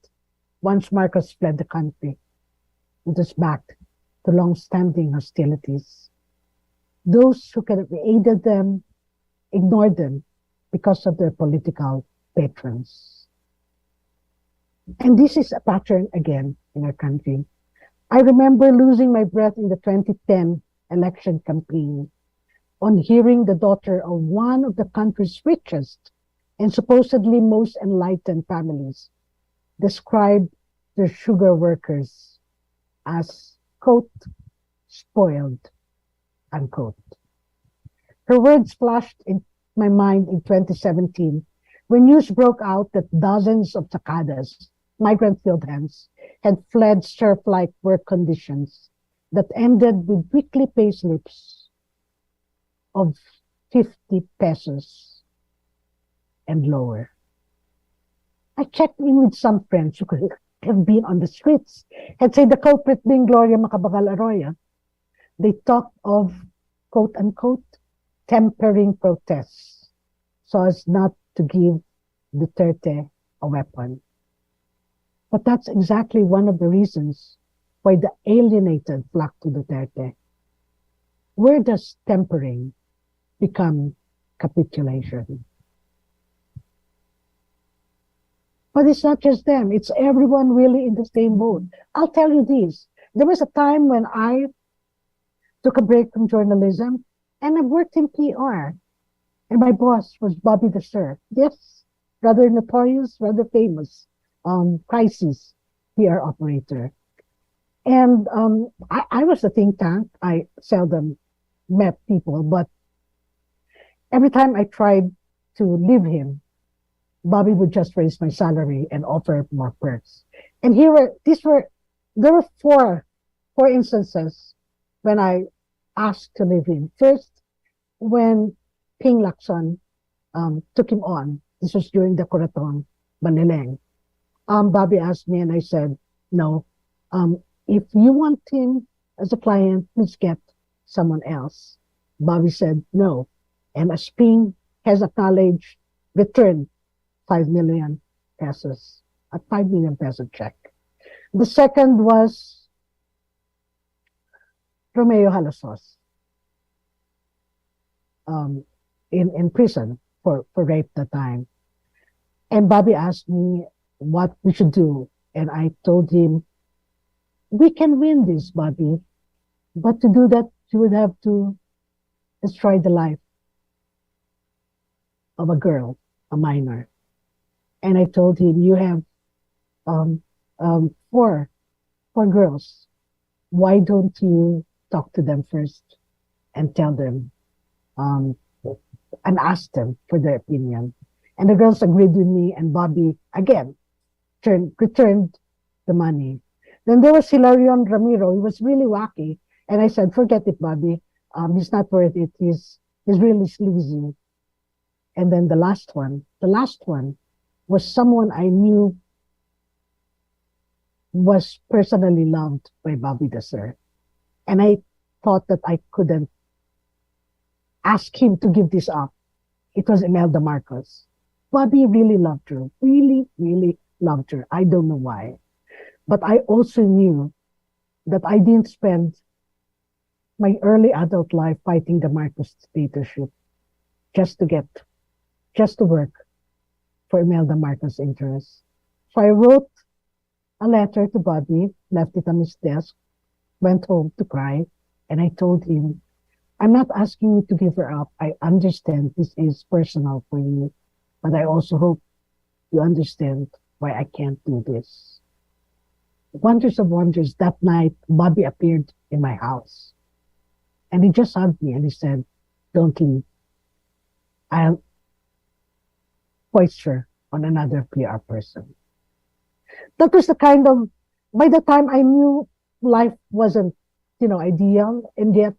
once Marcos fled the country. It was back to long-standing hostilities. Those who could have aided them ignored them because of their political patrons. And this is a pattern again in our country. I remember losing my breath in the 2010 election campaign on hearing the daughter of one of the country's richest and supposedly most enlightened families describe their sugar workers as, quote, spoiled, unquote. Her words flashed in my mind in 2017 when news broke out that dozens of Sacadas, migrant field hands, had fled serf-like work conditions that ended with weekly pay slips of 50 pesos and lower. I checked in with some friends who could have been on the streets, had said the culprit being Gloria Macapagal Arroyo. They talked of, quote unquote, tempering protests so as not to give Duterte a weapon. But that's exactly one of the reasons why the alienated flock to Duterte. Where does tempering become capitulation? But it's not just them. It's everyone really in the same boat. I'll tell you this. There was a time when I took a break from journalism and I worked in PR. And my boss was Bobby the Sir. Yes, rather notorious, rather famous crisis PR operator. And I was a think tank. I seldom met people, but every time I tried to leave him, Bobby would just raise my salary and offer more perks. And there were four instances when I asked to leave him. First, when Ping Lacson took him on. This was during the Corazon Banileng. Bobby asked me and I said, no, if you want him as a client, please get someone else. Bobby said, no. And as Ping has acknowledged, returned 5 million pesos, a 5 million peso check. The second was Romeo Halasos in prison for rape that time. And Bobby asked me what we should do. And I told him, we can win this, Bobby. But to do that, you would have to destroy the life of a girl, a minor. And I told him, you have four girls. Why don't you talk to them first and tell them and ask them for their opinion? And the girls agreed with me, and Bobby again returned the money. Then there was Hilarion Ramiro. He was really wacky, and I said, "Forget it, Bobby. He's not worth it. He's really sleazy." And then the last one was someone I knew was personally loved by Bobby the Sir. And I thought that I couldn't ask him to give this up. It was Imelda Marcos. Bobby really loved her, really, really loved her. I don't know why. But I also knew that I didn't spend my early adult life fighting the Marcos dictatorship just to work for Imelda Marcos' interests. So I wrote a letter to Bobby, left it on his desk, went home to cry, and I told him, I'm not asking you to give her up. I understand this is personal for you, but I also hope you understand why I can't do this. Wonders of wonders, that night, Bobby appeared in my house. And he just hugged me and he said, don't leave. I'll foist on another PR person. That was the kind of, by the time I knew life wasn't, ideal, and yet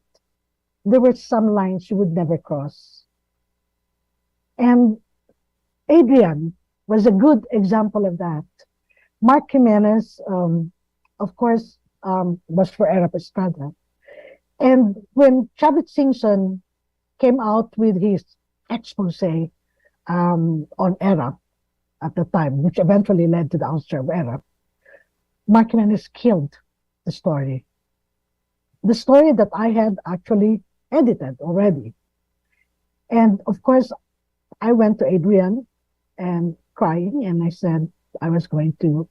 there were some lines you would never cross. And Adrian was a good example of that. Mark Jimenez, of course, was for Erap Estrada. And when Chavit Singson came out with his expose on Erap, at the time, which eventually led to the ouster of Erap, Mark Jimenez killed the story. The story that I had actually edited already. And of course, I went to Adrian and crying, and I said I was going to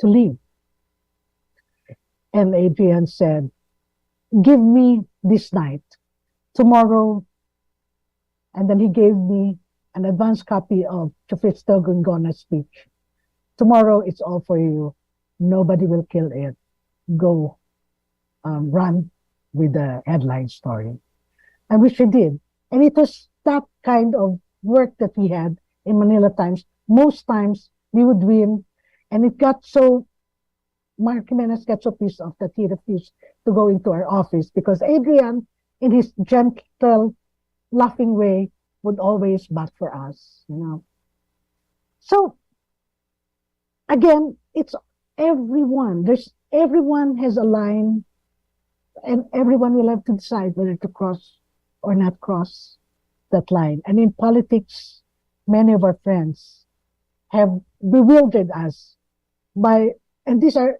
leave. And Adrian said, give me this night, tomorrow. And then he gave me an advance copy of Chofisto Gungona's speech. Tomorrow, it's all for you. Nobody will kill it. Go run with the headline story. I wish I did. And it was that kind of work that we had in Manila Times. Most times, we would win. And it got so, Mark Jimenez got so pissed off that he refused to go into our office because Adrian, in his gentle, laughing way, would always bat for us, you know. So, again, it's everyone. Everyone has a line, and everyone will have to decide whether to cross or not cross that line. And in politics, many of our friends have bewildered us by, and these are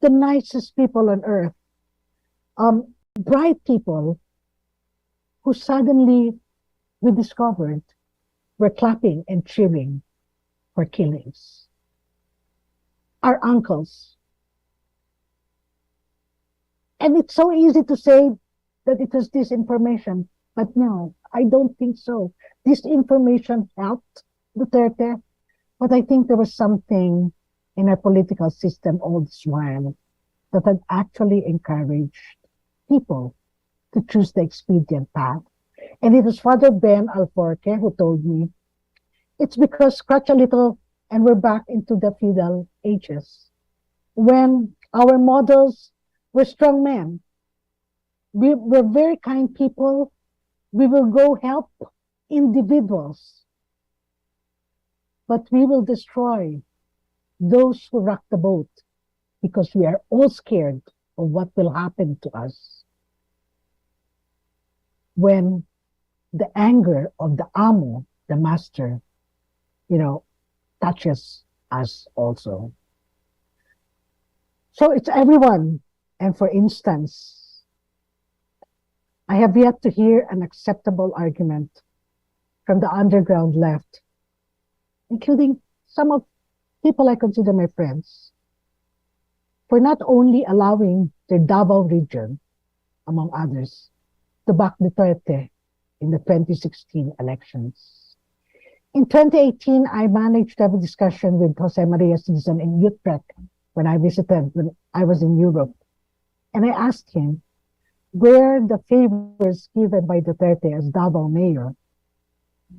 the nicest people on earth, bright people who suddenly we discovered were clapping and cheering for killings. Our uncles. And it's so easy to say that it was disinformation, but no, I don't think so. Disinformation helped Duterte, but I think there was something in our political system all this while that had actually encouraged people to choose the expedient path. And it was Father Ben Alforque who told me, it's because scratch a little and we're back into the feudal ages. When our models were strong men, we were very kind people, we will go help individuals, but we will destroy those who rock the boat because we are all scared of what will happen to us when the anger of the amo, the master, touches us also. So it's everyone. And for instance, I have yet to hear an acceptable argument from the underground left, including some of people I consider my friends, for not only allowing the Davao region, among others, to back Duterte in the 2016 elections. In 2018, I managed to have a discussion with Jose Maria Sison in Utrecht when I was in Europe. And I asked him where the favors given by Duterte as Davao mayor,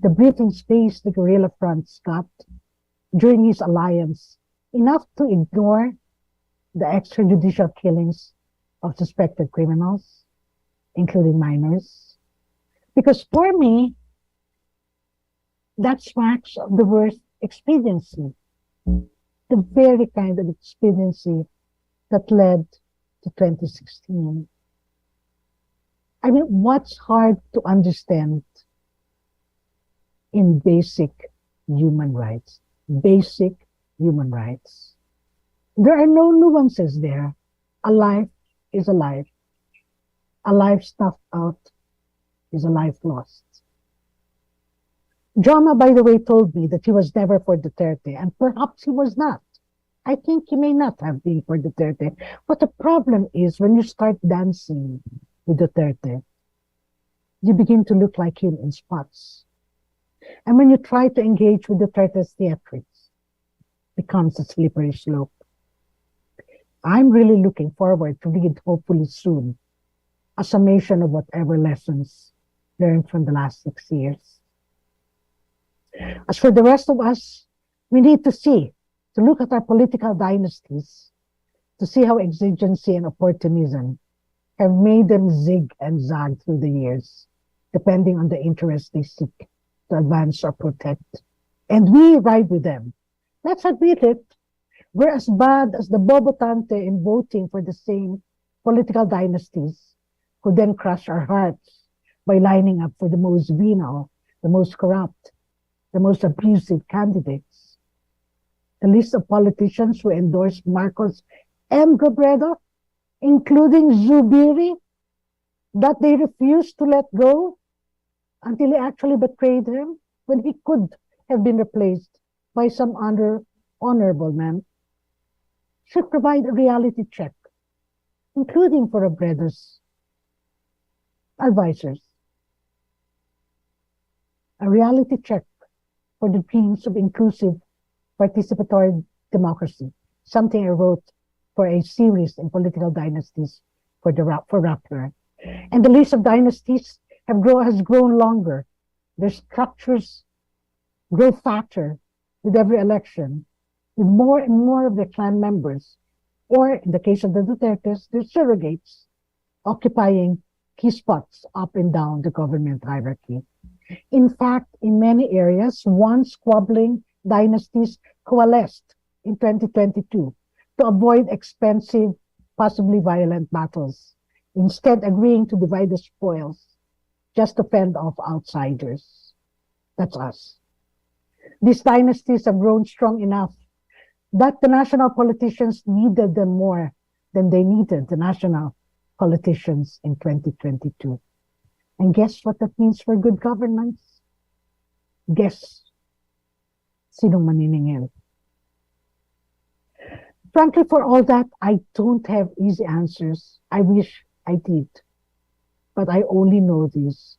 the breathing space the guerrilla fronts got during his alliance, enough to ignore the extrajudicial killings of suspected criminals, including minors. Because for me, that smacks of the word expediency, the very kind of expediency that led to 2016. I mean, what's hard to understand in basic human rights? Basic human rights. There are no nuances there. A life is a life. A life snuffed out is a life lost. Joma, by the way, told me that he was never for Duterte, and perhaps he was not. I think he may not have been for Duterte. But the problem is when you start dancing with Duterte, you begin to look like him in spots. And when you try to engage with Duterte's theatrics, it becomes a slippery slope. I'm really looking forward to read, hopefully soon, a summation of whatever lessons learned from the last 6 years. As for the rest of us, we need to look at our political dynasties, to see how exigency and opportunism have made them zig and zag through the years, depending on the interests they seek to advance or protect. And we ride with them. Let's admit it. We're as bad as the Bobotante in voting for the same political dynasties who then crush our hearts by lining up for the most venal, the most corrupt, the most abusive candidates. The list of politicians who endorsed Marcos and Robredo, including Zubiri, that they refused to let go until he actually betrayed him when he could have been replaced by some honorable man, should provide a reality check, including for Robredo's advisors. A reality check for the dreams of inclusive participatory democracy, something I wrote for a series in political dynasties for Rappler. And the list of dynasties has grown longer. Their structures grow fatter with every election, with more and more of their clan members, or in the case of the Dutertes, their surrogates, occupying key spots up and down the government hierarchy. In fact, in many areas, once squabbling dynasties coalesced in 2022 to avoid expensive, possibly violent battles, instead agreeing to divide the spoils just to fend off outsiders. That's us. These dynasties have grown strong enough that the national politicians needed them more than they needed the national politicians in 2022. And guess what that means for good governance? Guess sinong maniningil? Frankly, for all that, I don't have easy answers. I wish I did. But I only know this.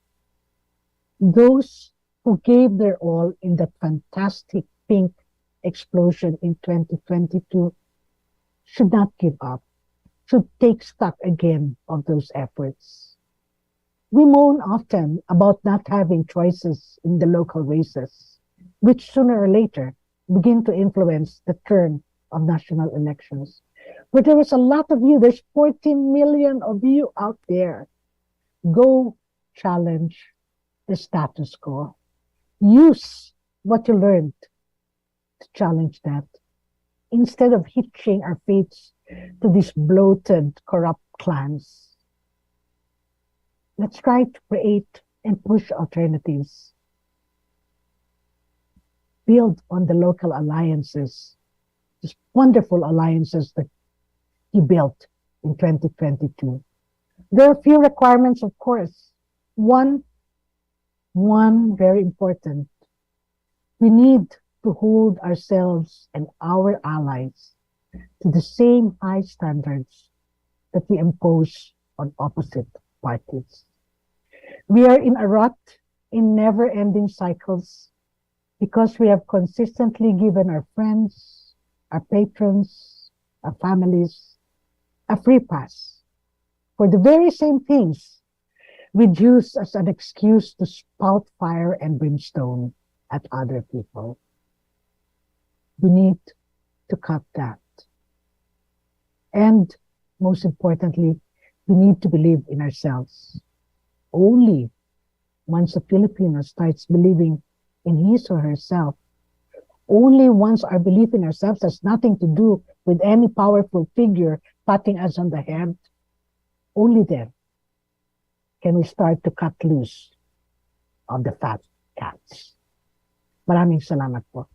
Those who gave their all in that fantastic pink explosion in 2022 should not give up, should take stock again of those efforts. We moan often about not having choices in the local races, which sooner or later begin to influence the turn of national elections. But there is a lot of you, there's 14 million of you out there. Go challenge the status quo. Use what you learned to challenge that, instead of hitching our fates to these bloated, corrupt clans. Let's try to create and push alternatives. Build on the local alliances, these wonderful alliances that you built in 2022. There are a few requirements, of course. One very important. We need to hold ourselves and our allies to the same high standards that we impose on opposite parties. We are in a rut, in never-ending cycles, because we have consistently given our friends, our patrons, our families a free pass for the very same things we'd use as an excuse to spout fire and brimstone at other people. We need to cut that. And most importantly, we need to believe in ourselves. Only once a Filipino starts believing in his or herself, only once our belief in ourselves has nothing to do with any powerful figure patting us on the head, only then can we start to cut loose of the fat cats. Maraming salamat po.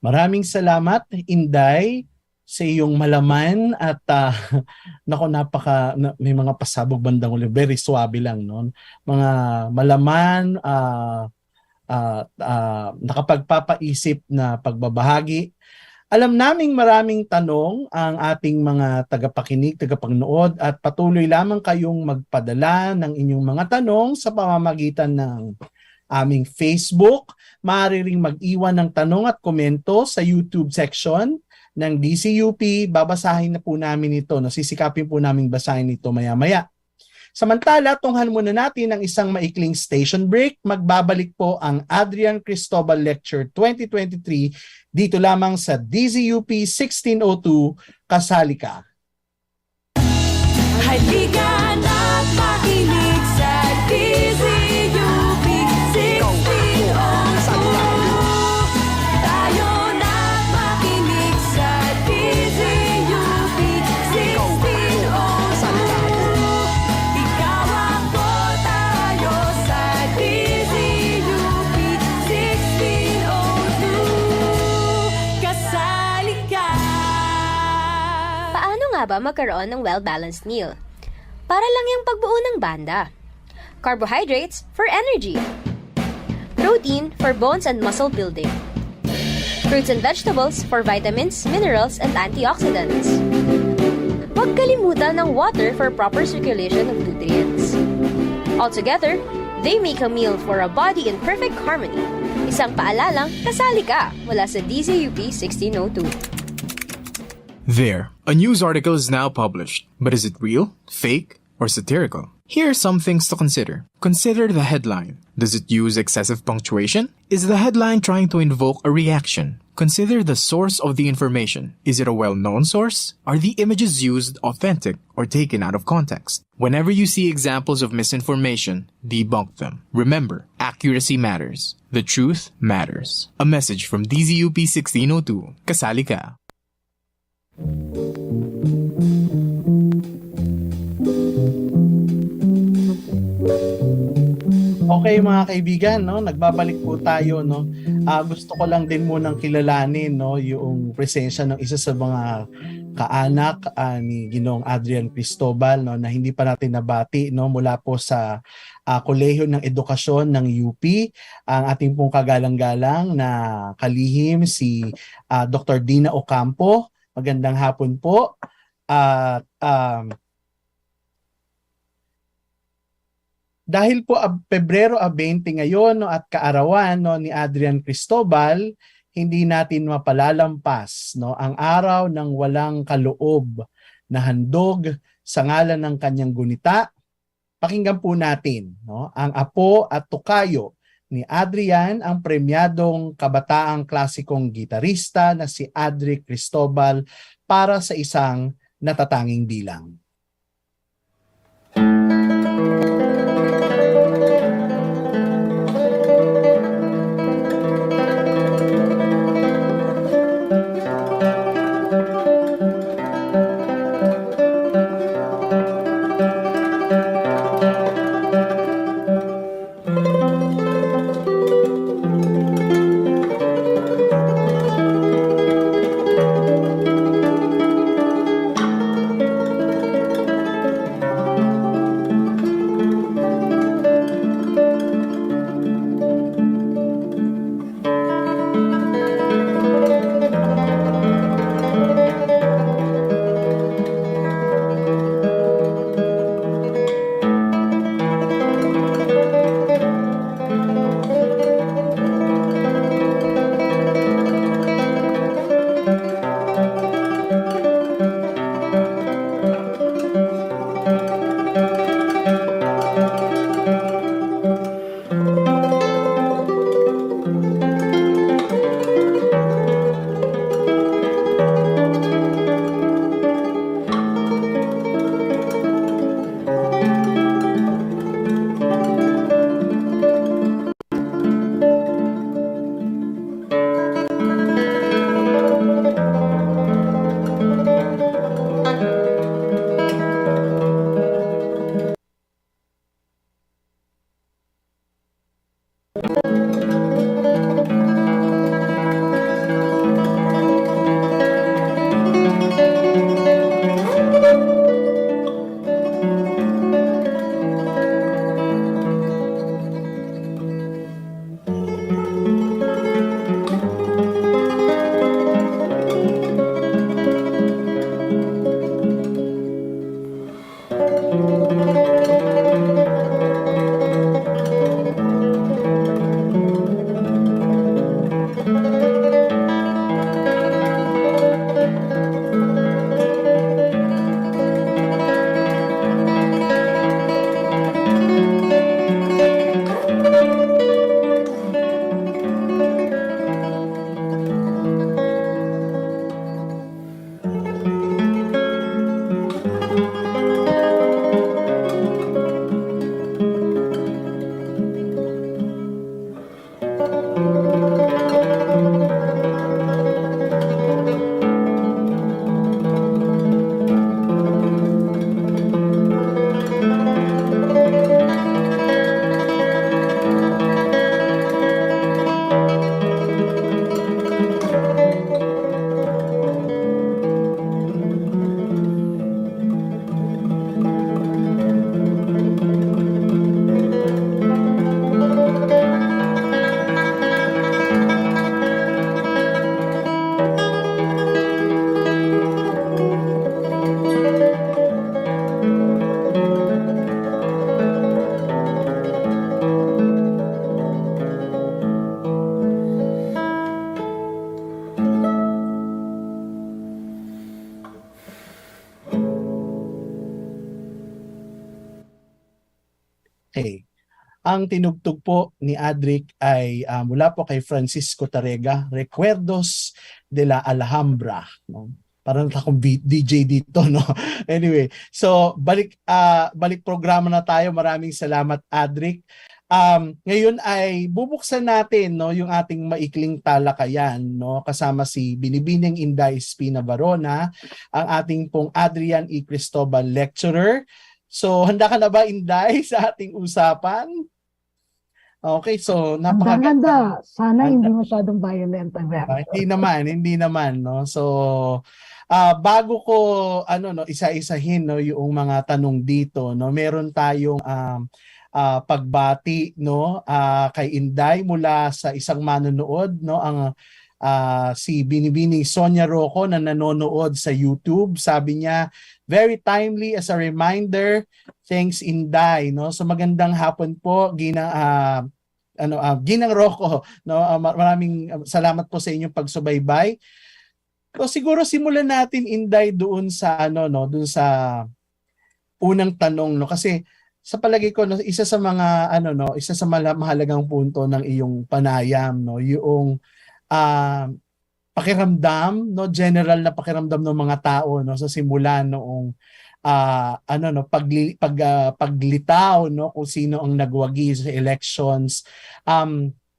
Maraming salamat, Inday, sa iyong malaman at may mga pasabog bandang uli, very suabe lang noon. Mga malaman, nakapagpapaisip na pagbabahagi. Alam naming maraming tanong ang ating mga tagapakinig, tagapagnood at patuloy lamang kayong magpadala ng inyong mga tanong sa pamamagitan ng aming Facebook. Maaari ring mag-iwan ng tanong at komento sa YouTube section ng DZUP. Babasahin na po namin ito. Sisikapin po namin basahin ito maya-maya. Samantala, tunghan muna natin ang isang maikling station break. Magbabalik po ang Adrian Cristobal Lecture 2023 dito lamang sa DZUP 1602, Kasali Ka. Halika na't makinig sa DZUP 1602. Tayo na't makinig sa DZUP 1602. Ikaw ako, tayo sa DZUP ba magkaroon ng well-balanced meal? Para lang yung pagbuo ng banda. Carbohydrates for energy. Protein for bones and muscle building. Fruits and vegetables for vitamins, minerals, and antioxidants. Huwag kalimutan ng water for proper circulation of nutrients. Altogether, they make a meal for a body in perfect harmony. Isang paalalang kasali ka mula sa DZUP 1602. There, a news article is now published. But is it real, fake, or satirical? Here are some things to consider. Consider the headline. Does it use excessive punctuation? Is the headline trying to invoke a reaction? Consider the source of the information. Is it a well-known source? Are the images used authentic or taken out of context? Whenever you see examples of misinformation, debunk them. Remember, accuracy matters. The truth matters. A message from DZUP 1602. Kasali ka. Okay mga kaibigan, no, nagbabalik po tayo, no. Gusto ko lang din munang kilalanin, no, yung presensya ng isa sa mga kaanak ni Ginoong Adrian Cristobal, no, na hindi pa natin nabati, no, mula po sa Kolehiyo ng Edukasyon ng UP, ang ating pong kagalang-galang na kalihim si Dr. Dina Ocampo. Magandang hapon po. At dahil po Pebrero 20 ngayon, no, at kaarawan, no, ni Adrian Cristobal, hindi natin mapalalampas, no, ang araw ng walang kaloob na handog sa ngalan ng kanyang gunita. Pakinggan po natin, no, ang apo at tukayo ni Adrian, ang premyadong kabataang klasikong gitarista na si Adrian Cristobal para sa isang natatanging bilang. ang tinugtog po ni Adric ay mula po kay Francisco Tarrega, Recuerdos de la Alhambra. No? Parang akong DJ dito, no? Anyway, so balik programa na tayo. Maraming salamat, Adric. Ngayon ay bubuksan natin, no, yung ating maikling talakayan, no, kasama si Binibining Inday Espina Varona, ang ating pong Adrian Cristobal lecturer. So, handa ka na ba, Inday, sa ating usapan? Okay, so Handa. Sana hindi masyadong violent ang hindi naman, no. So, bago ko isa-isahin, no, yung mga tanong dito, no, meron tayong pagbati, no, kay Inday mula sa isang manonood, no, ang si Binibining Sonia Rocco na nanonood sa YouTube. Sabi niya, very timely as a reminder. Thanks, Inday, no. So magandang hapon po, Ginang Rocco, no. Maraming salamat po sa inyong pagsubaybay. So siguro simulan natin, Inday, doon sa doon sa unang tanong, no, kasi sa palagay ko, no, isa sa mga isa sa mahalagang punto ng iyong panayam, no, yung pakiramdam, no, general na pakiramdam ng mga tao, no, sa simula noong paglitaw, no, kung sino ang nagwagi sa elections,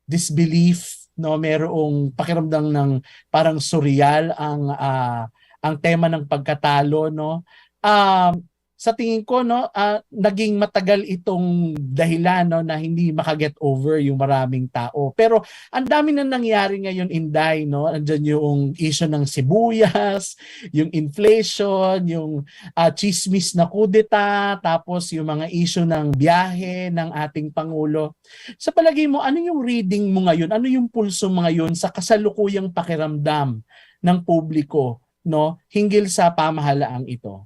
disbelief, no, merong pakiramdam ng parang surreal ang tema ng pagkatalo, no. Sa tingin ko, no, naging matagal itong dahilan, no, na hindi makaget over yung maraming tao. Pero ang dami na nangyari ngayon, Inday, no. Andiyan yung issue ng sibuyas, yung inflation, yung chismis na kudeta, tapos yung mga issue ng biyahe ng ating Pangulo. Sa palagay mo, ano yung reading mo ngayon? Ano yung pulso mo ngayon sa kasalukuyang pakiramdam ng publiko, no, hinggil sa pamahalaang ito?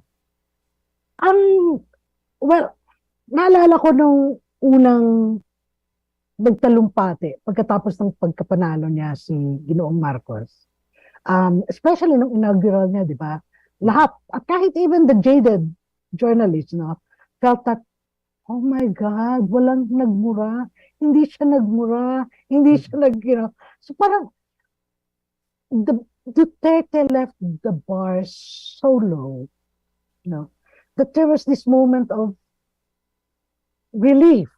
Well, naalala ko nung unang nagtalumpati pagkatapos ng pagkapanalo niya si Ginoong Marcos. Especially nung inaugural niya, di ba? Lahat, at kahit even the jaded journalists, no, felt that, oh my God, walang nagmura. Hindi siya nagmura. Hindi siya So parang, the Duterte left the bar so low, you know, that there was this moment of relief,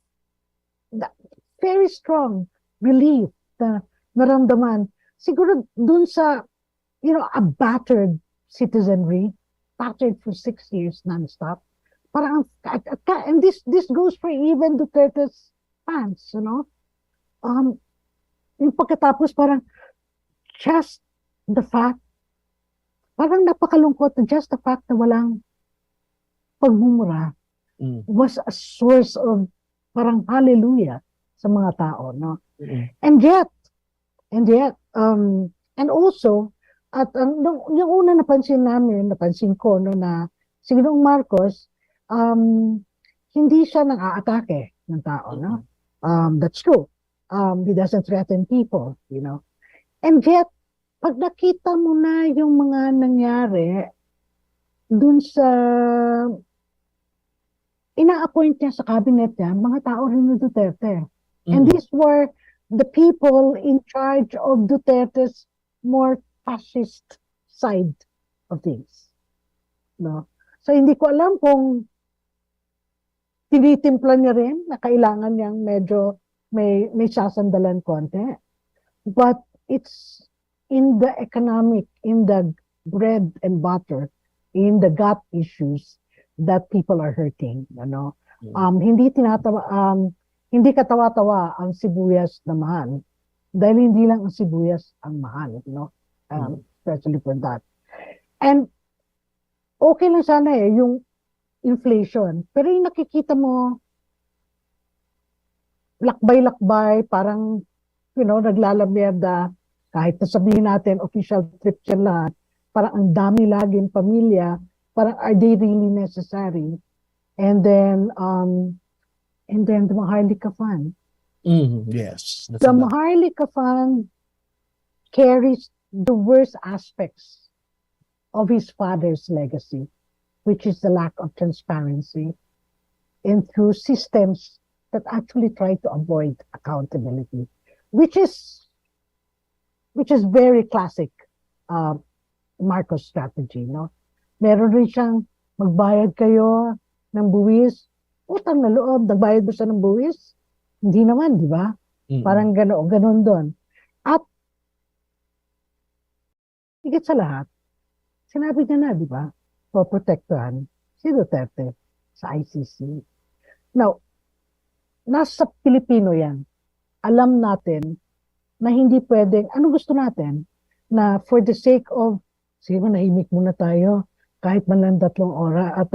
very strong relief na naramdaman. Siguro dun sa, a battered citizenry, battered for 6 years non-stop. Parang, and this goes for even Duterte's fans, you know. Yung pagkatapos parang, just the fact, parang napakalungkot na just the fact na walang pagmumura was a source of parang hallelujah sa mga tao, no? And yet, and also, at yung una napansin ko, no, na si Ginoong Marcos, hindi siya nang-aatake ng tao, no? That's true. He doesn't threaten people, you know. And yet, pag nakita mo na yung mga nangyari dun sa ina-appoint niya sa cabinet niya, mga tao rin ni Duterte. And these were the people in charge of Duterte's more fascist side of things. No? So hindi ko alam kung tinitimpla niya rin na kailangan niyang medyo may sasandalan konti. But it's in the economic, in the bread and butter, in the gut issues that people are hurting, ano. Hindi katawa-tawa ang sibuyas na mahal dahil hindi lang ang sibuyas ang mahal, no. Especially for that. And okay lang sana yung inflation, pero yung nakikita mo lakbay-lakbay, parang naglalamyerda, kahit nasabihin natin official trip yan lahat, parang ang dami laging pamilya, parang are they really necessary? And then the Maharlika Fund. Yes. The Maharlika Fund carries the worst aspects of his father's legacy, which is the lack of transparency, and through systems that actually try to avoid accountability, which is very classic uh, Marcos strategy, no? Meron rin siyang magbayad kayo ng buwis, utang na loob, nagbayad ba siya ng buwis? Hindi naman, di ba? Parang ganon doon. At higit sa lahat, sinabi niya na, di ba? Poprotektahan si Duterte sa ICC. Now, nasa Pilipino yan. Alam natin na hindi pwedeng, ano gusto natin? Na for the sake of, sige nahimik muna tayo, kahit man lang 3 oras at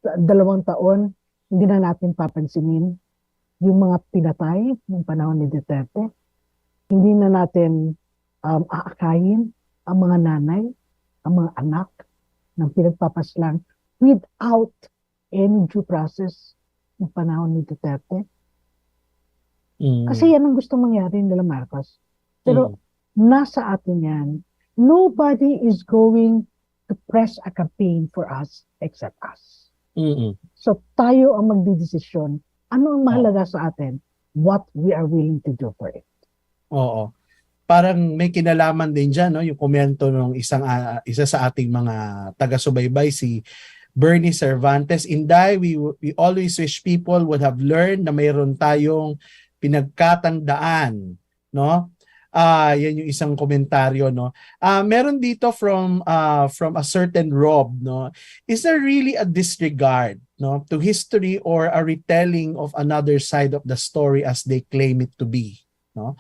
2 taon, hindi na natin papansinin yung mga pinatay ng panahon ni Duterte. Hindi na natin aakayin ang mga nanay, ang mga anak ng pinagpapaslang without any due process ng panahon ni Duterte. Kasi yan ang gusto mangyari nila Marcos. Pero nasa atin yan. Nobody is going to press a campaign for us except us. So tayo ang magdidesisyon. Ano ang mahalaga sa atin? What we are willing to do for it. Oo. Parang may kinalaman din dyan, no? Yung komento ng isa sa ating mga taga-subaybay, si Bernie Cervantes. Inday, we always wish people would have learned na mayroon tayong pinagkatandaan, no? Yan yung isang komentaryo, no? Meron dito from a certain Rob, no? Is there really a disregard, no, to history or a retelling of another side of the story as they claim it to be, no?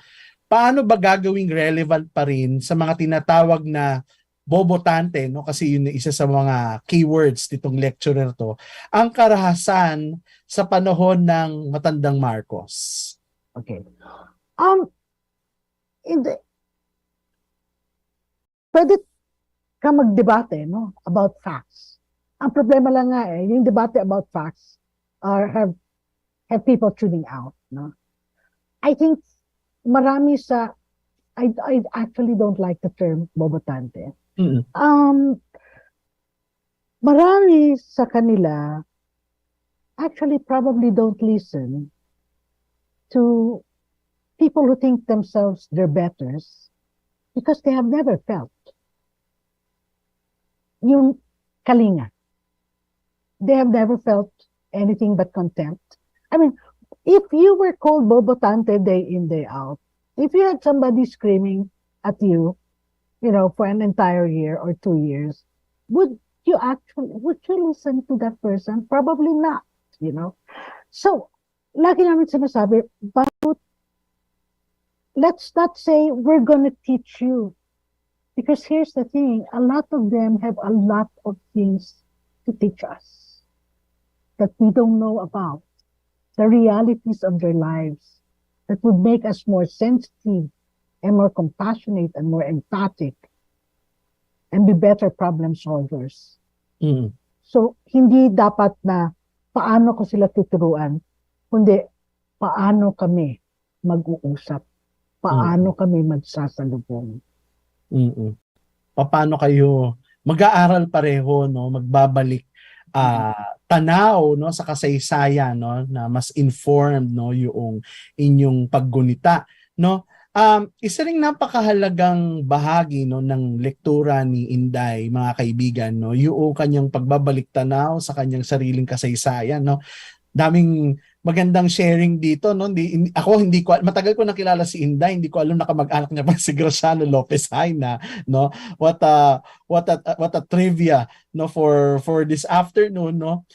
Paano ba gagawing relevant pa rin sa mga tinatawag na bobotante, no? Kasi yun isa sa mga keywords nitong lecturer to, ang karahasan sa panahon ng matandang Marcos. Okay. Pwede ka magdebate, no, about facts. Ang problema lang nga yung debate about facts have people tuning out, no. I think marami sa I actually don't like the term bobotante. Marami sa kanila actually probably don't listen to people who think themselves they're betters because they have never felt yung kalinga. They have never felt anything but contempt. I mean, if you were called bobotante day in, day out, if you had somebody screaming at you, you know, for an entire year or 2 years, would you listen to that person? Probably not, you know. So, lagi namin sinasabi, but let's not say we're going to teach you. Because here's the thing, a lot of them have a lot of things to teach us that we don't know about. The realities of their lives that would make us more sensitive and more compassionate and more empathic and be better problem solvers. So, hindi dapat na paano ko sila tuturuan, kundi paano kami mag-uusap, paano kami magsasalubong. Paano kayo mag-aaral pareho, no, magbabalik tanaw, no, sa kasaysayan, no, na mas informed, no, yung inyong paggunita, no. Isa ring napakahalagang bahagi, no, ng lektura ni Inday, mga kaibigan, no, yung kanyang pagbabalik tanaw sa kanyang sariling kasaysayan, no. Daming magandang sharing dito, no. Hindi ko matagal ko nakilala si Inday, hindi ko alam na kamag-anak niya pa si Graciano Lopez Haina, no. What a trivia, no, for this afternoon, no.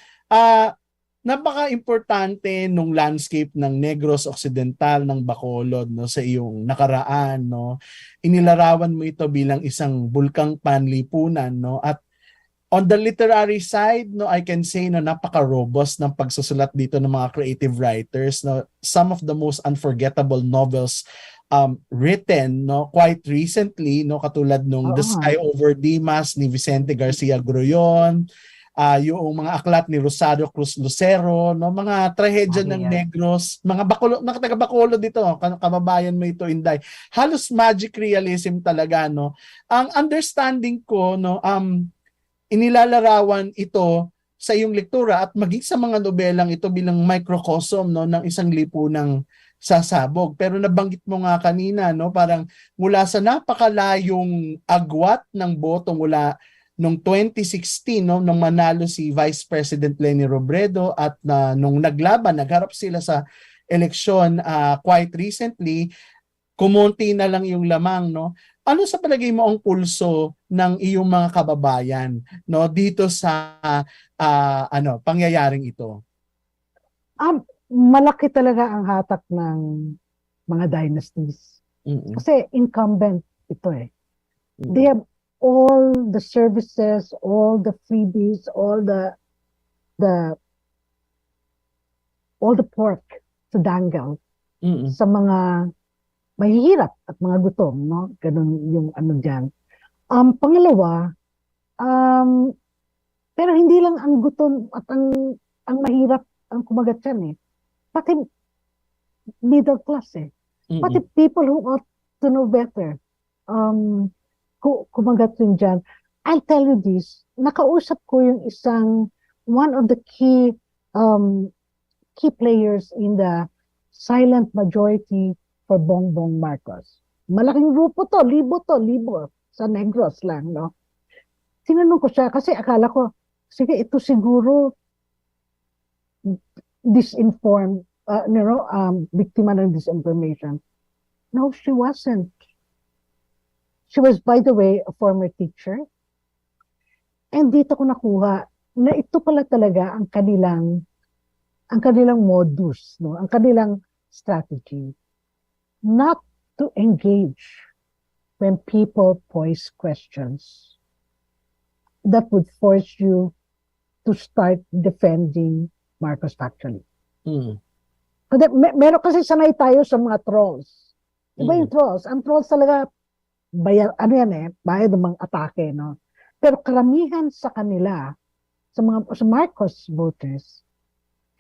Napaka-importante nung landscape ng Negros Occidental ng Bacolod, no, sa iyong nakaraan, no. Inilarawan mo ito bilang isang bulkang panlipunan, no, at on the literary side, no, I can say na napaka-robust ng pagsusulat dito ng mga creative writers, no. Some of the most unforgettable novels written, no, quite recently, no, katulad nung The Sky Over Dimas ni Vicente Garcia Groyon, yung mga aklat ni Rosario Cruz Lucero, no, mga trahedya ng Negros, mga taga-Bacolod dito, kababayan mo ito, Inday. Halos magic realism talaga, no. Ang understanding ko, no, inilalarawan ito sa iyong lektura at maging sa mga nobelang ito bilang microcosm, no, ng isang lipunang sasabog. Pero nabanggit mo nga kanina, no, parang mula sa napakalayong agwat ng boto mula nung 2016, no, nung manalo si Vice President Leni Robredo at nung nagharap sila sa eleksyon quite recently, kumonti na lang yung lamang, no. Ano sa palagay mo ang pulso ng iyong mga kababayan, no, dito sa pangyayaring ito? Malaki talaga ang hatak ng mga dynasties. Mm-mm. Kasi incumbent ito eh. Mm-mm. They have all the services, all the freebies, all the pork to dangle Mm-mm. sa mga mahihirap at mga gutom, no? Ganun yung ano dyan. Pangalawa, pero hindi lang ang gutom at ang mahirap ang kumagat dyan eh. Pati middle class eh. Pati people who ought to know better. Kumagat rin dyan. I'll tell you this, nakausap ko yung one of the key players in the silent majority for Bongbong Marcos. Malaking grupo to, libo sa Negros lang, no? Tinanong ko siya kasi akala ko, sige, ito siguro disinformed, biktima ng disinformation. No, she wasn't. She was, by the way, a former teacher. And dito ko nakuha na ito pala talaga ang kanilang modus, no? Ang kanilang strategy. Not to engage when people pose questions that would force you to start defending Marcos factually. Meron kasi sanay tayo sa mga trolls. Iba yung trolls. Ang trolls talaga, bayad ng mga atake, no? Pero karamihan sa kanila, sa Marcos voters,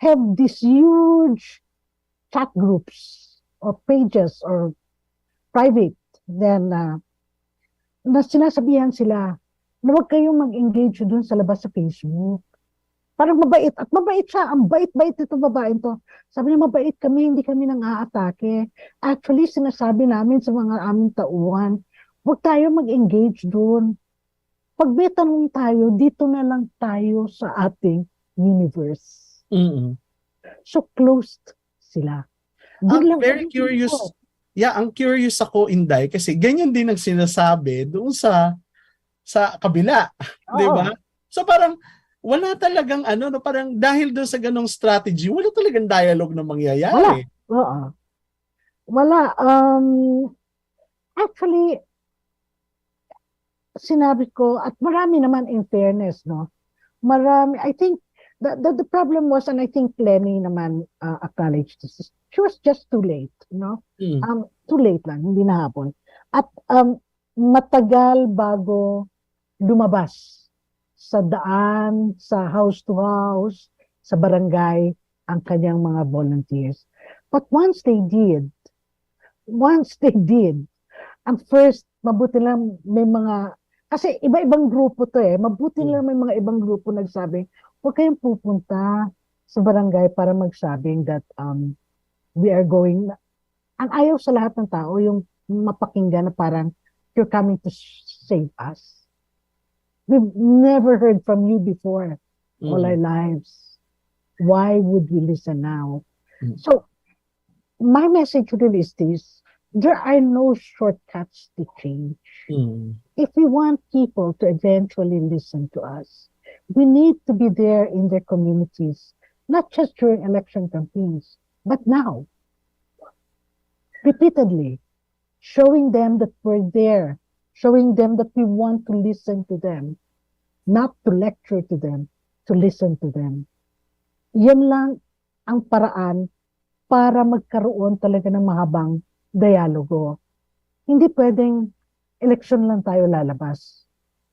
have these huge chat groups or pages or private, then na sinasabihan sila na huwag kayong mag-engage dun sa labas sa Facebook. Parang mabait. At mabait siya. Ang bait-bait ito babae to. Sabi niya, mabait kami, hindi kami nang aatake. Actually, sinasabi namin sa mga aming tauhan, huwag tayo mag-engage dun. Pag may tanong tayo, dito na lang tayo sa ating universe. So, closed sila. Very curious. Yeah, ang curious ako, Inday, kasi ganyan din ang sinasabi doon sa kabila, 'di ba? So parang wala talagang parang dahil doon sa ganong strategy, wala talagang dialogue na mangyayari. Wala. Actually, sinabi ko, at marami naman in fairness, no? Marami, I think, the problem was, and I think Lenny naman acknowledged this, she was just too late, no? Too late lang, hindi nahapon. At matagal bago lumabas sa daan, sa house to house, sa barangay, ang kanyang mga volunteers. But once they did, ang first, mabuti lang may mga, kasi iba-ibang grupo to eh, mabuti lang may mga ibang grupo nagsabi, huwag kayong pupunta sa barangay para magsabing that we are going, ang ayaw sa lahat ng tao, yung mapakinggan na parang, you're coming to save us. We've never heard from you before all our lives. Why would we listen now? So, my message really is this. There are no shortcuts to change. If we want people to eventually listen to us, we need to be there in their communities, not just during election campaigns, but now. Repeatedly, showing them that we're there, showing them that we want to listen to them, not to lecture to them, to listen to them. Yan lang ang paraan para magkaroon talaga ng mahabang dialogo. Hindi pwedeng eleksyon lang tayo lalabas.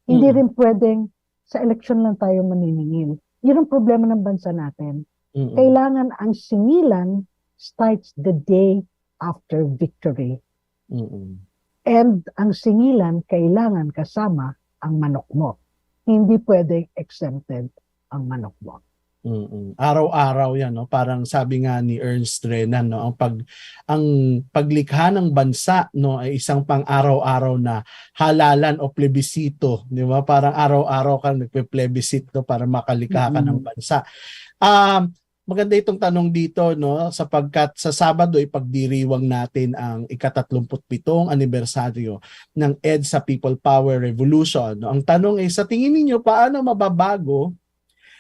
Hindi rin pwedeng sa eleksyon lang tayo maniningil. Yun ang problema ng bansa natin. Kailangan ang singilan starts the day after victory. And ang singilan kailangan kasama ang manok mo. Hindi pwedeng exempted. ang manok mo. Araw-araw yan, no? Parang sabi nga ni Ernst Renan, no, ang paglikha ng bansa, no, ay isang pang-araw-araw na halalan o plebisito, di ba? Parang araw-araw kang nagpe-plebisito no, para makalikha ka ng bansa. Maganda itong tanong dito, no, sapagkat sa Sabado ipagdiriwang natin ang ika-37 anibersaryo ng EDSA People Power Revolution. No? Ang tanong ay, sa tingin ninyo, paano mababago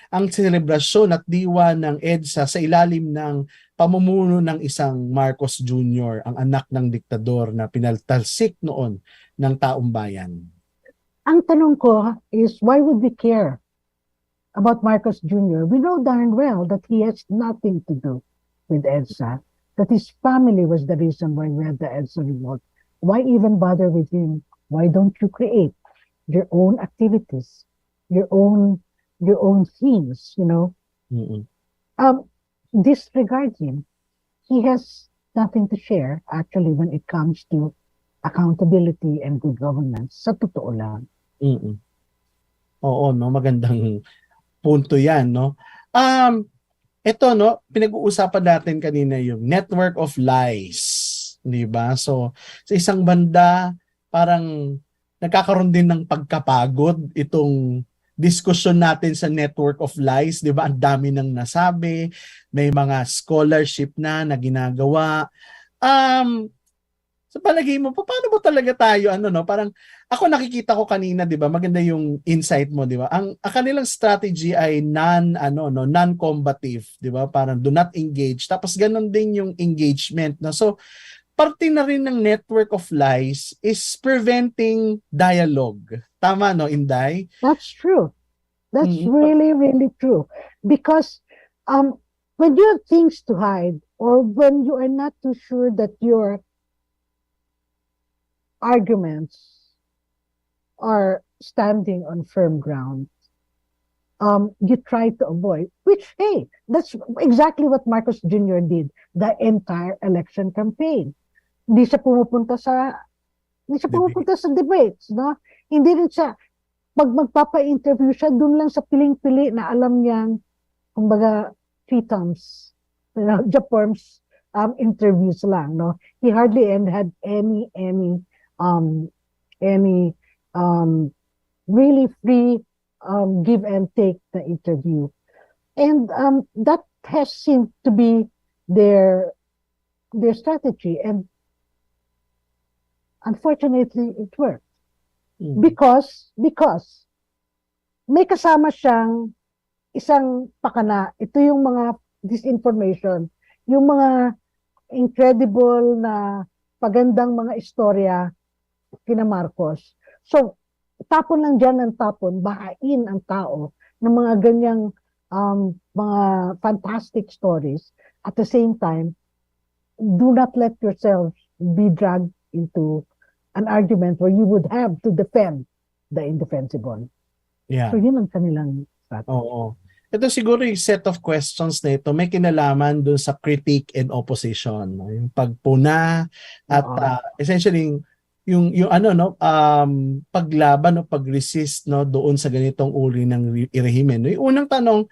ang selebrasyon at diwa ng EDSA sa ilalim ng pamumuno ng isang Marcos Jr., ang anak ng diktador na pinaltalsik noon ng taong bayan? Ang tanong ko is, why would we care about Marcos Jr.? We know darn well that he has nothing to do with EDSA, that his family was the reason why we had the EDSA revolt. Why even bother with him? Why don't you create your own activities, your own themes, you know? Disregard him. He has nothing to share, actually, when it comes to accountability and good governance. Sa totoo lang. Oo, no, magandang punto yan, no? Ito, no, pinag-uusapan natin kanina yung network of lies, di ba? So, sa isang banda, parang nagkakaroon din ng pagkapagod itong diskusyon natin sa network of lies, di ba? Ang dami nang nasabi, may mga scholarship na ginagawa. Sa palagay mo, paano mo talaga tayo, no? Parang, ako nakikita ko kanina, di ba? Maganda yung insight mo, di ba? Ang kanilang strategy ay non-combative, di ba? Parang do not engage. Tapos ganun din yung engagement, no? So, parte na rin ng network of lies is preventing dialogue. Tama, no, Inday? That's true. That's really, really true. Because when you have things to hide, or when you are not too sure that your arguments are standing on firm ground, you try to avoid, which, hey, that's exactly what Marcos Jr. did the entire election campaign. Hindi siya pumupunta sa debates, no? Hindi rin siya, pag magpapa-interview siya, dun lang sa piling-pili na alam niyang, kumbaga, three-terms, Japorms interviews lang, no? He hardly had any really free give and take the interview. And that has seemed to be their strategy. And unfortunately, it worked. Because may kasama siyang isang pakana. Ito yung mga disinformation, yung mga incredible na pagandang mga istorya kina Marcos. So, tapon lang dyan ng tapon, bahain ang tao ng mga ganyang mga fantastic stories. At the same time, do not let yourself be dragged into an argument where you would have to defend the indefensible. Yeah. So yun ang kanilang strategy. Oo. Ito siguro yung set of questions na ito may kinalaman dun sa critique and opposition, no? Yung pagpuna at essentially yung paglaban o pag-resist, no, doon sa ganitong uri ng rehimen. No? Yung unang tanong,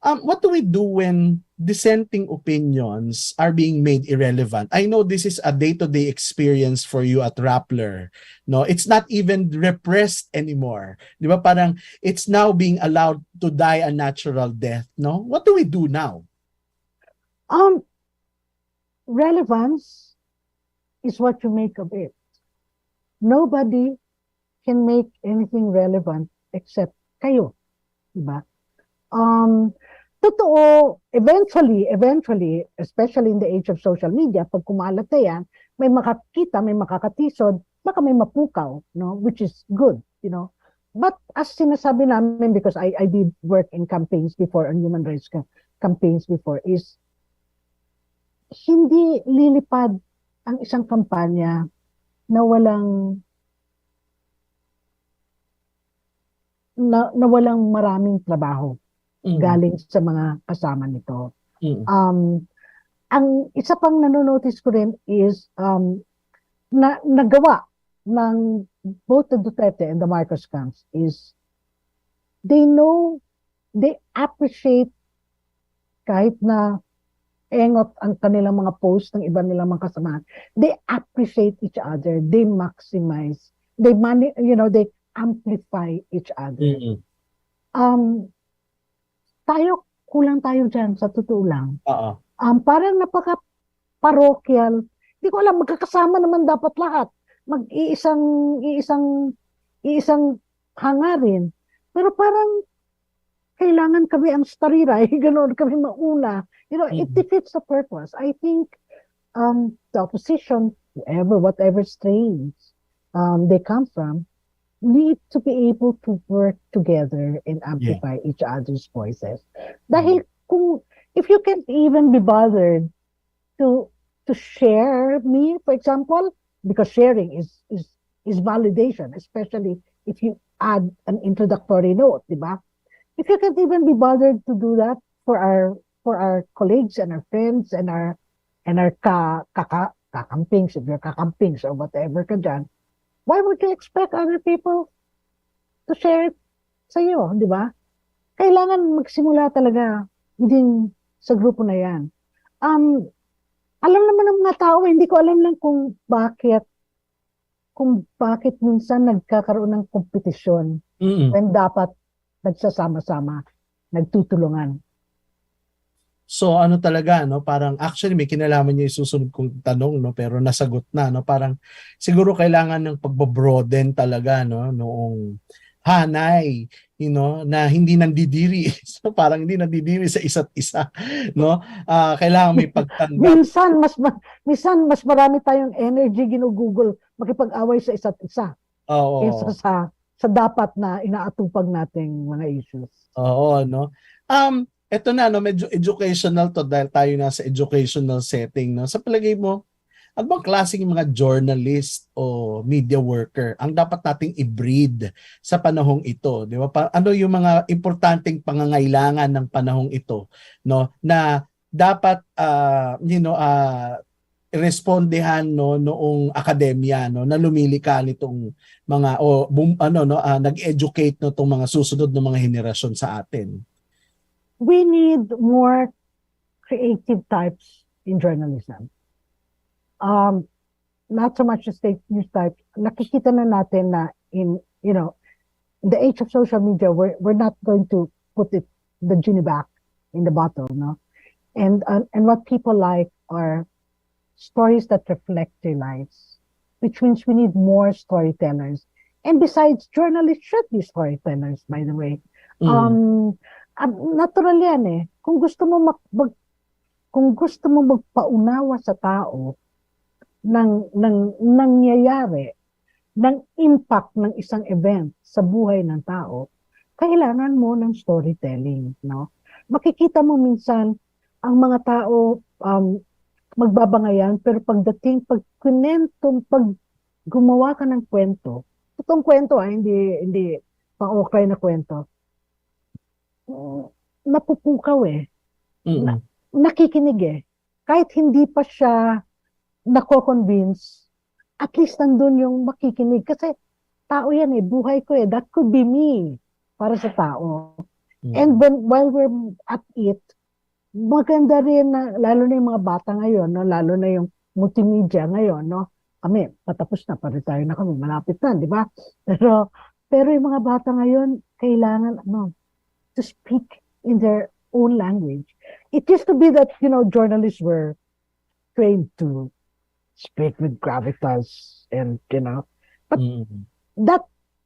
what do we do when dissenting opinions are being made irrelevant? I know this is a day-to-day experience for you at Rappler. No, it's not even repressed anymore. Di ba? Parang it's now being allowed to die a natural death. No, what do we do now? Relevance is what you make of it. Nobody can make anything relevant except kayo. Diba? Totoo, eventually, especially in the age of social media, pag kumalat na yan, may makakita, may makakatisod, baka may mapukaw, no? Which is good, you know. But as sinasabi namin, because I did work in campaigns before, on human rights campaigns before, is hindi lilipad ang isang kampanya na walang maraming trabaho galing sa mga kasama nito. Ang isa pang nanonotice ko rin is nagawa ng both the Duterte and the Marcos camps is they know they appreciate kahit na engot ang kanilang mga posts ng iba nilang mga kasamahan. They appreciate each other. They maximize. They they amplify each other. Tayo, kulang tayo dyan, sa totoo lang. Oo. Parang napaka-parochial. Hindi ko alam, magkakasama naman dapat lahat. Iisang hangarin. Pero parang kailangan kami ang stariray, ganoon kami mauna. It defeats the purpose. I think the opposition, whatever strains they come from, need to be able to work together and amplify each other's voices. Dahil if you can't even be bothered to share me, for example, because sharing is validation, especially if you add an introductory note, di ba? If you can't even be bothered to do that for our colleagues and our friends and our kakampings, if you're kakampings or whatever ka dyan, why would you expect other people to share it sa iyo, di ba? Kailangan magsimula talaga din sa grupo na yan. Alam naman ng mga tao, hindi ko alam lang kung bakit minsan nagkakaroon ng kompetisyon when dapat nagsasama-sama, nagtutulungan. So ano talaga, no, parang actually may kinalaman niya yung susunod kong tanong, no, pero nasagot na, no, parang siguro kailangan ng pagbabroaden talaga, no, noong hanay, na hindi nandidiri. So parang hindi nandidiri sa isa't isa, no? Kailangan may pagtanggap. minsan mas marami tayong energy ginugugol makipag-away sa isa't isa. Oo. Kaysa sa dapat na inaatupag nating mga issues. Oo, no. Ito na, no, medyo educational to dahil tayo nasa educational setting, no. Sa palagay mo, ano bang klaseng mga journalist o media worker ang dapat nating i-breed sa panahong ito, di ba? Ano yung mga importanteng pangangailangan ng panahong ito, no, na dapat respondehan, no, noong akademya, no, na lumilika nitong mga nag-educate no tong mga susunod na mga henerasyon sa atin. We need more creative types in journalism. Not so much the state news type. Nakikita na natin na in the age of social media, we're not going to put the genie back in the bottle, no? And what people like are stories that reflect their lives, which means we need more storytellers. And besides, journalists should be storytellers, by the way. Natural yan eh. Kung gusto mo magpaunawa sa tao ng nangyayari, ng impact ng isang event sa buhay ng tao, kailangan mo ng storytelling, no? Makikita mo minsan ang mga tao magbabangayan, pero pag gumawa ka ng kwento, totoong kwento, hindi pang-okay na kwento, napupukaw eh. Nakikinig eh. Kahit hindi pa siya nako-convince, at least nandun yung makikinig. Kasi tao yan eh, buhay ko eh. That could be me para sa tao. And while we're at it, maganda rin na, lalo na yung mga bata ngayon, no? Lalo na yung multimedia ngayon, no? Kami, patapos na, pa-retire na kami, malapit na, di ba? Pero yung mga bata ngayon, kailangan, to speak in their own language. It used to be that, journalists were trained to speak with gravitas and, but that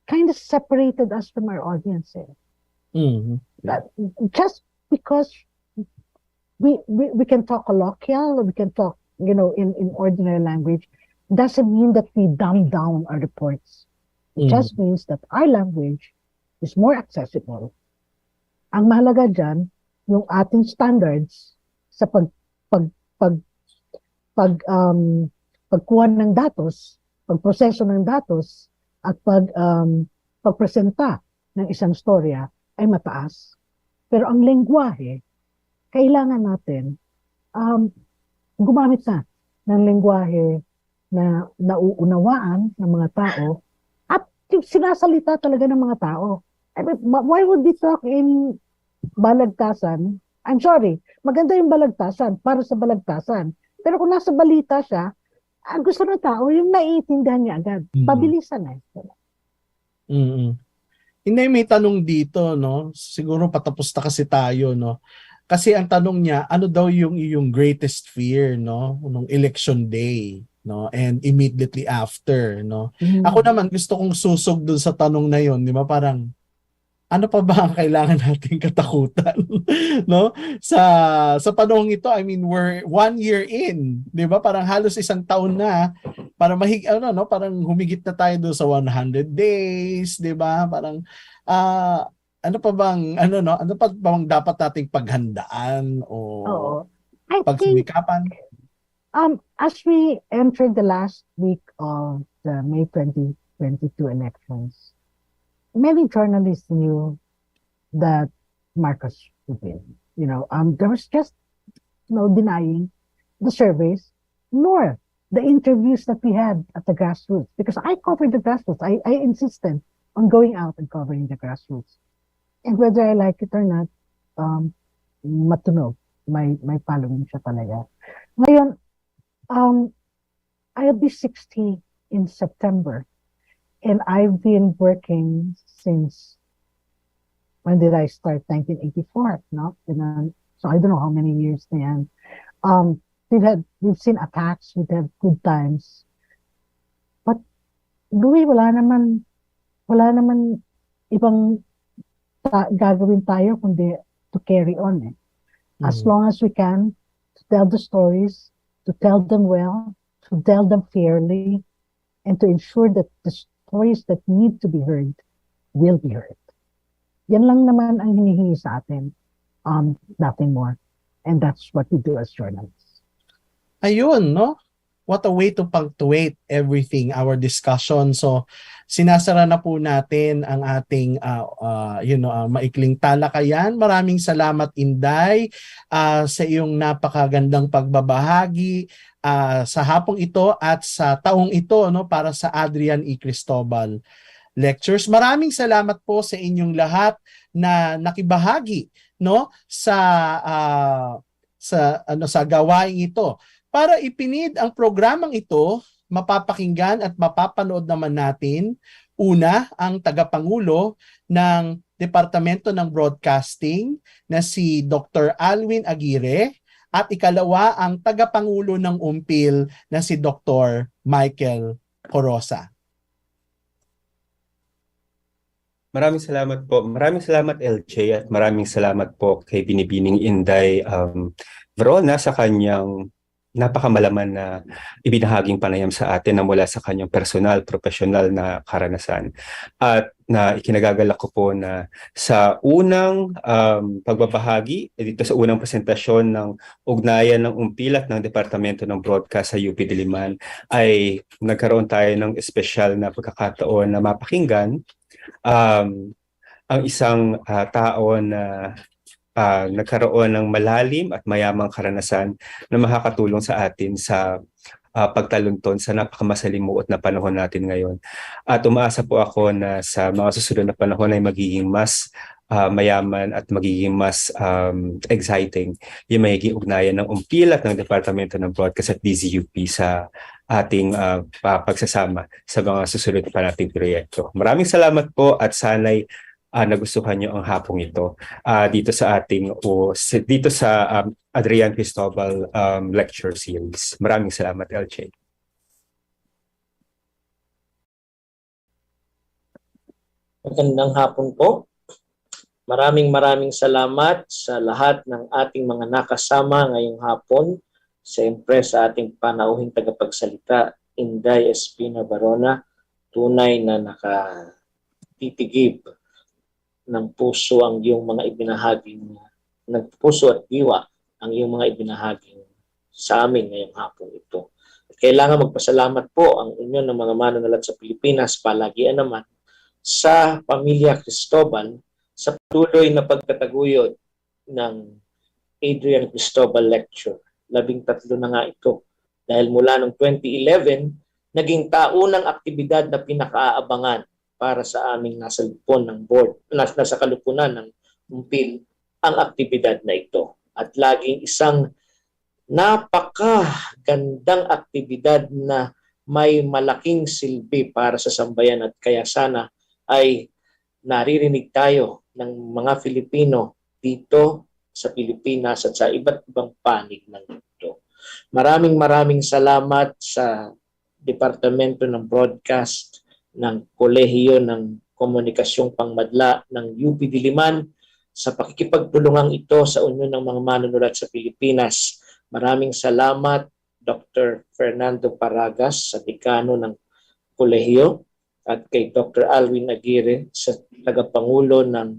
kind of separated us from our audience. That just because we can talk colloquial, or we can talk, in ordinary language, doesn't mean that we dumb down our reports. It just means that our language is more accessible. Ang mahalaga dyan, yung ating standards sa pagkuha ng datos, pagproseso ng datos, at pagpresenta ng isang storya ay mataas. Pero ang lengguwahe, kailangan natin gumamit na ng lengguwahe na nauunawaan ng mga tao at sinasalita talaga ng mga tao. I mean, why would we talk in balagtasan, I'm sorry, maganda yung balagtasan para sa balagtasan. Pero kung nasa balita siya, ang gusto ng tao, yung naiintindihan niya agad. Pabilisan eh. Mm. Hindi, may tanong dito, no? Siguro patapos na kasi tayo, no? Kasi ang tanong niya, ano daw yung iyong greatest fear, no? Nung election day, no? And immediately after, no? Ako naman, gusto kong susog dun sa tanong na yun, di ba? Parang, ano pa ba ang kailangan nating katakutan? No? Sa panahong ito, I mean, we're 1 year in, 'di ba? Parang halos isang taon na para parang humigit na tayo doon sa 100 days, 'di ba? Parang ano pa bang ano pa bang dapat nating paghandaan o Oo. I think pagsumikapan? as we enter the last week of the May 2022 elections, many journalists knew that Marcos would win. There was just no denying the surveys, nor the interviews that we had at the grassroots. Because I covered the grassroots. I insisted on going out and covering the grassroots. And whether I like it or not, matunog. May following siya talaga. Ngayon, I'll be 60 in September. And I've been working since, when did I start? 1984, no? So I don't know how many years na yan. We've seen attacks, we've had good times. But, Louis, wala naman ibang gagawin tayo kundi to carry on eh. As long as we can, to tell the stories, to tell them well, to tell them fairly, and to ensure that the stories that need to be heard will be heard. Yan lang naman ang hinihingi sa atin. Nothing more. And that's what we do as journalists. Ayun, no? What a way to punctuate everything, our discussion. So, sinasara na po natin ang ating maikling talakayan. Maraming salamat, Inday, sa iyong napakagandang pagbabahagi sa hapong ito at sa taong ito, no, para sa Adrian E. Cristobal Lectures. Maraming salamat po sa inyong lahat na nakibahagi, no, sa gawaing ito. Para ipinid ang programang ito, mapapakinggan at mapapanood naman natin, una, ang tagapangulo ng Departamento ng Broadcasting na si Dr. Alwin Aguirre at ikalawa ang tagapangulo ng UMPIL na si Dr. Michael Corosa. Maraming salamat po. Maraming salamat LJ at maraming salamat po kay Binibining Inday Varona sa kanyang napakamalaman na ibinahaging panayam sa atin na mula sa kanyang personal, professional na karanasan. At na ikinagagalak ko po na sa unang pagbabahagi, dito sa unang presentasyon ng ugnayan ng UMPIL at ng Departamento ng Broadcast sa UP Diliman, ay nagkaroon tayo ng espesyal na pagkakataon na mapakinggan ang isang tao na nagkaroon ng malalim at mayamang karanasan na makakatulong sa atin sa pagtalunton sa napakamasalimuot na panahon natin ngayon. At umaasa po ako na sa mga susunod na panahon ay magiging mas mayaman at magiging mas exciting yung magiging ugnayan ng UMPIL at ng Departamento ng Broadcast at DZUP sa ating pagsasama sa mga susunod pa nating proyekto. Maraming salamat po at sana'y nagustuhan nyo ang hapong ito dito sa Adrian Cristobal lecture series. Maraming salamat, LJ. Magandang hapon po. Maraming salamat sa lahat ng ating mga nakasama ngayong hapon. Siyempre sa ating panauhing tagapagsalita, Inday, Espina, Varona, tunay na nakatitigib ng puso ang iyong mga ibinahaging, ng puso at diwa ang iyong mga ibinahaging sa amin ngayong hapon ito. At kailangan magpasalamat po ang inyo ng mga manunulat sa Pilipinas, palagian naman sa pamilya Cristobal sa patuloy na pagtataguyod ng Adrian Cristobal Lecture. 13 na nga ito. Dahil mula noong 2011, naging taunang aktibidad na pinakaabangan para sa aming nasa lupon ng board, nasa kalupunan ng UMPIL ang aktibidad na ito. At laging isang napakagandang aktibidad na may malaking silbi para sa sambayan at kaya sana ay naririnig tayo ng mga Filipino dito sa Pilipinas at sa iba't ibang panig ng mundo. Maraming salamat sa Departamento ng Broadcast ng Kolehiyo ng Komunikasyong Pangmadla ng UP Diliman sa pakikipagtulungang ito sa Union ng mga Manunulat sa Pilipinas. Maraming salamat Dr. Fernando Paragas sa dekano ng kolehiyo at kay Dr. Alwin Aguirre sa tagapangulo ng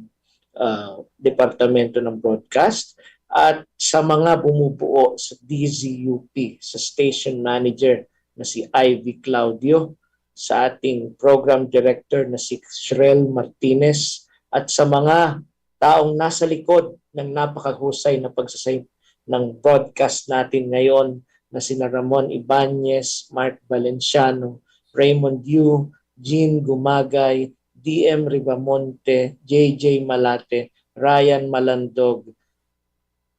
Departamento ng Broadcast at sa mga bumubuo sa DZUP, sa station manager na si Ivy Claudio, sa ating program director na si Shrel Martinez at sa mga taong nasa likod ng napakahusay na pagsasay ng broadcast natin ngayon na sina Ramon Ibanez, Mark Valenciano, Raymond Yu, Jean Gumagay, DM Ribamonte, JJ Malate, Ryan Malandog.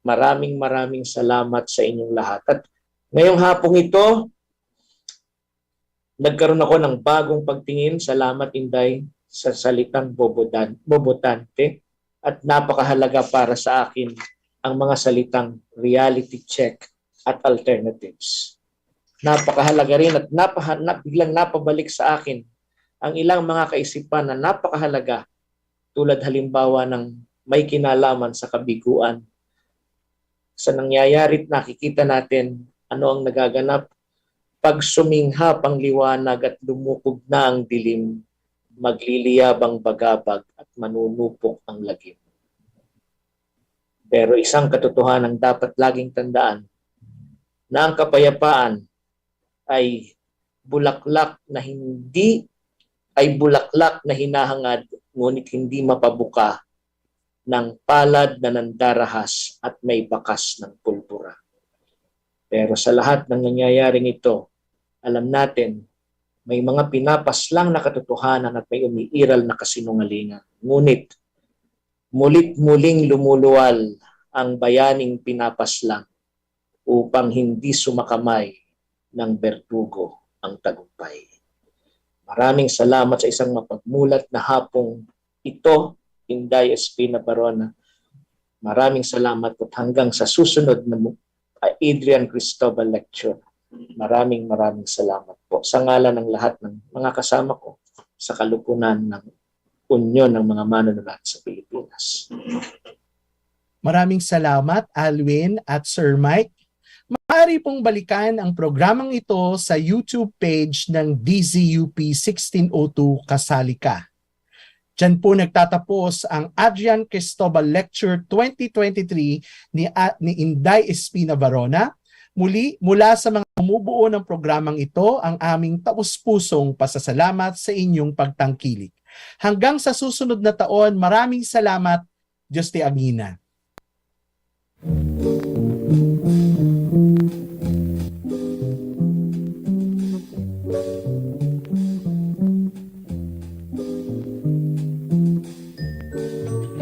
Maraming salamat sa inyong lahat. At ngayong hapong ito, nagkaroon ako ng bagong pagtingin. Salamat Inday sa salitang bobotante at napakahalaga para sa akin ang mga salitang reality check at alternatives. Napakahalaga rin at biglang napabalik sa akin ang ilang mga kaisipan na napakahalaga tulad halimbawa ng may kinalaman sa kabiguan. Sa nangyayari't nakikita natin ano ang nagaganap pag suminghap ang liwanag at lumukog na ang dilim, magliliyab ang bagabag at manunupok ang lagim. Pero isang katotohanan dapat laging tandaan na ang kapayapaan ay bulaklak na hinahangad ngunit hindi mapabuka ng palad na nandarahas at may bakas ng pulbura. Pero sa lahat ng nangyayaring ito, alam natin may mga pinapaslang na katotohanan at may umiiral na kasinungalingan. Ngunit mulit-muling lumuluwal ang bayaning pinapaslang upang hindi sumakamay ng berdugo ang tagumpay. Maraming salamat sa isang mapagmulat na hapong ito, Inday, Espina, Varona. Maraming salamat at hanggang sa susunod na Adrian Cristobal Lecture. Maraming salamat po sa ngalan ng lahat ng mga kasama ko sa kalupunan ng Union ng mga Manunulat sa Pilipinas. Maraming salamat Alwin at Sir Mike. Maaari pong balikan ang programang ito sa YouTube page ng DZUP 1602 Kasali Ka. Diyan po nagtatapos ang Adrian Cristobal Lecture 2023 ni Inday Espina Varona. Mula sa mga bumubuo ng programang ito, ang aming taus-pusong pasasalamat sa inyong pagtangkilik. Hanggang sa susunod na taon, maraming salamat. Diyos te Amina.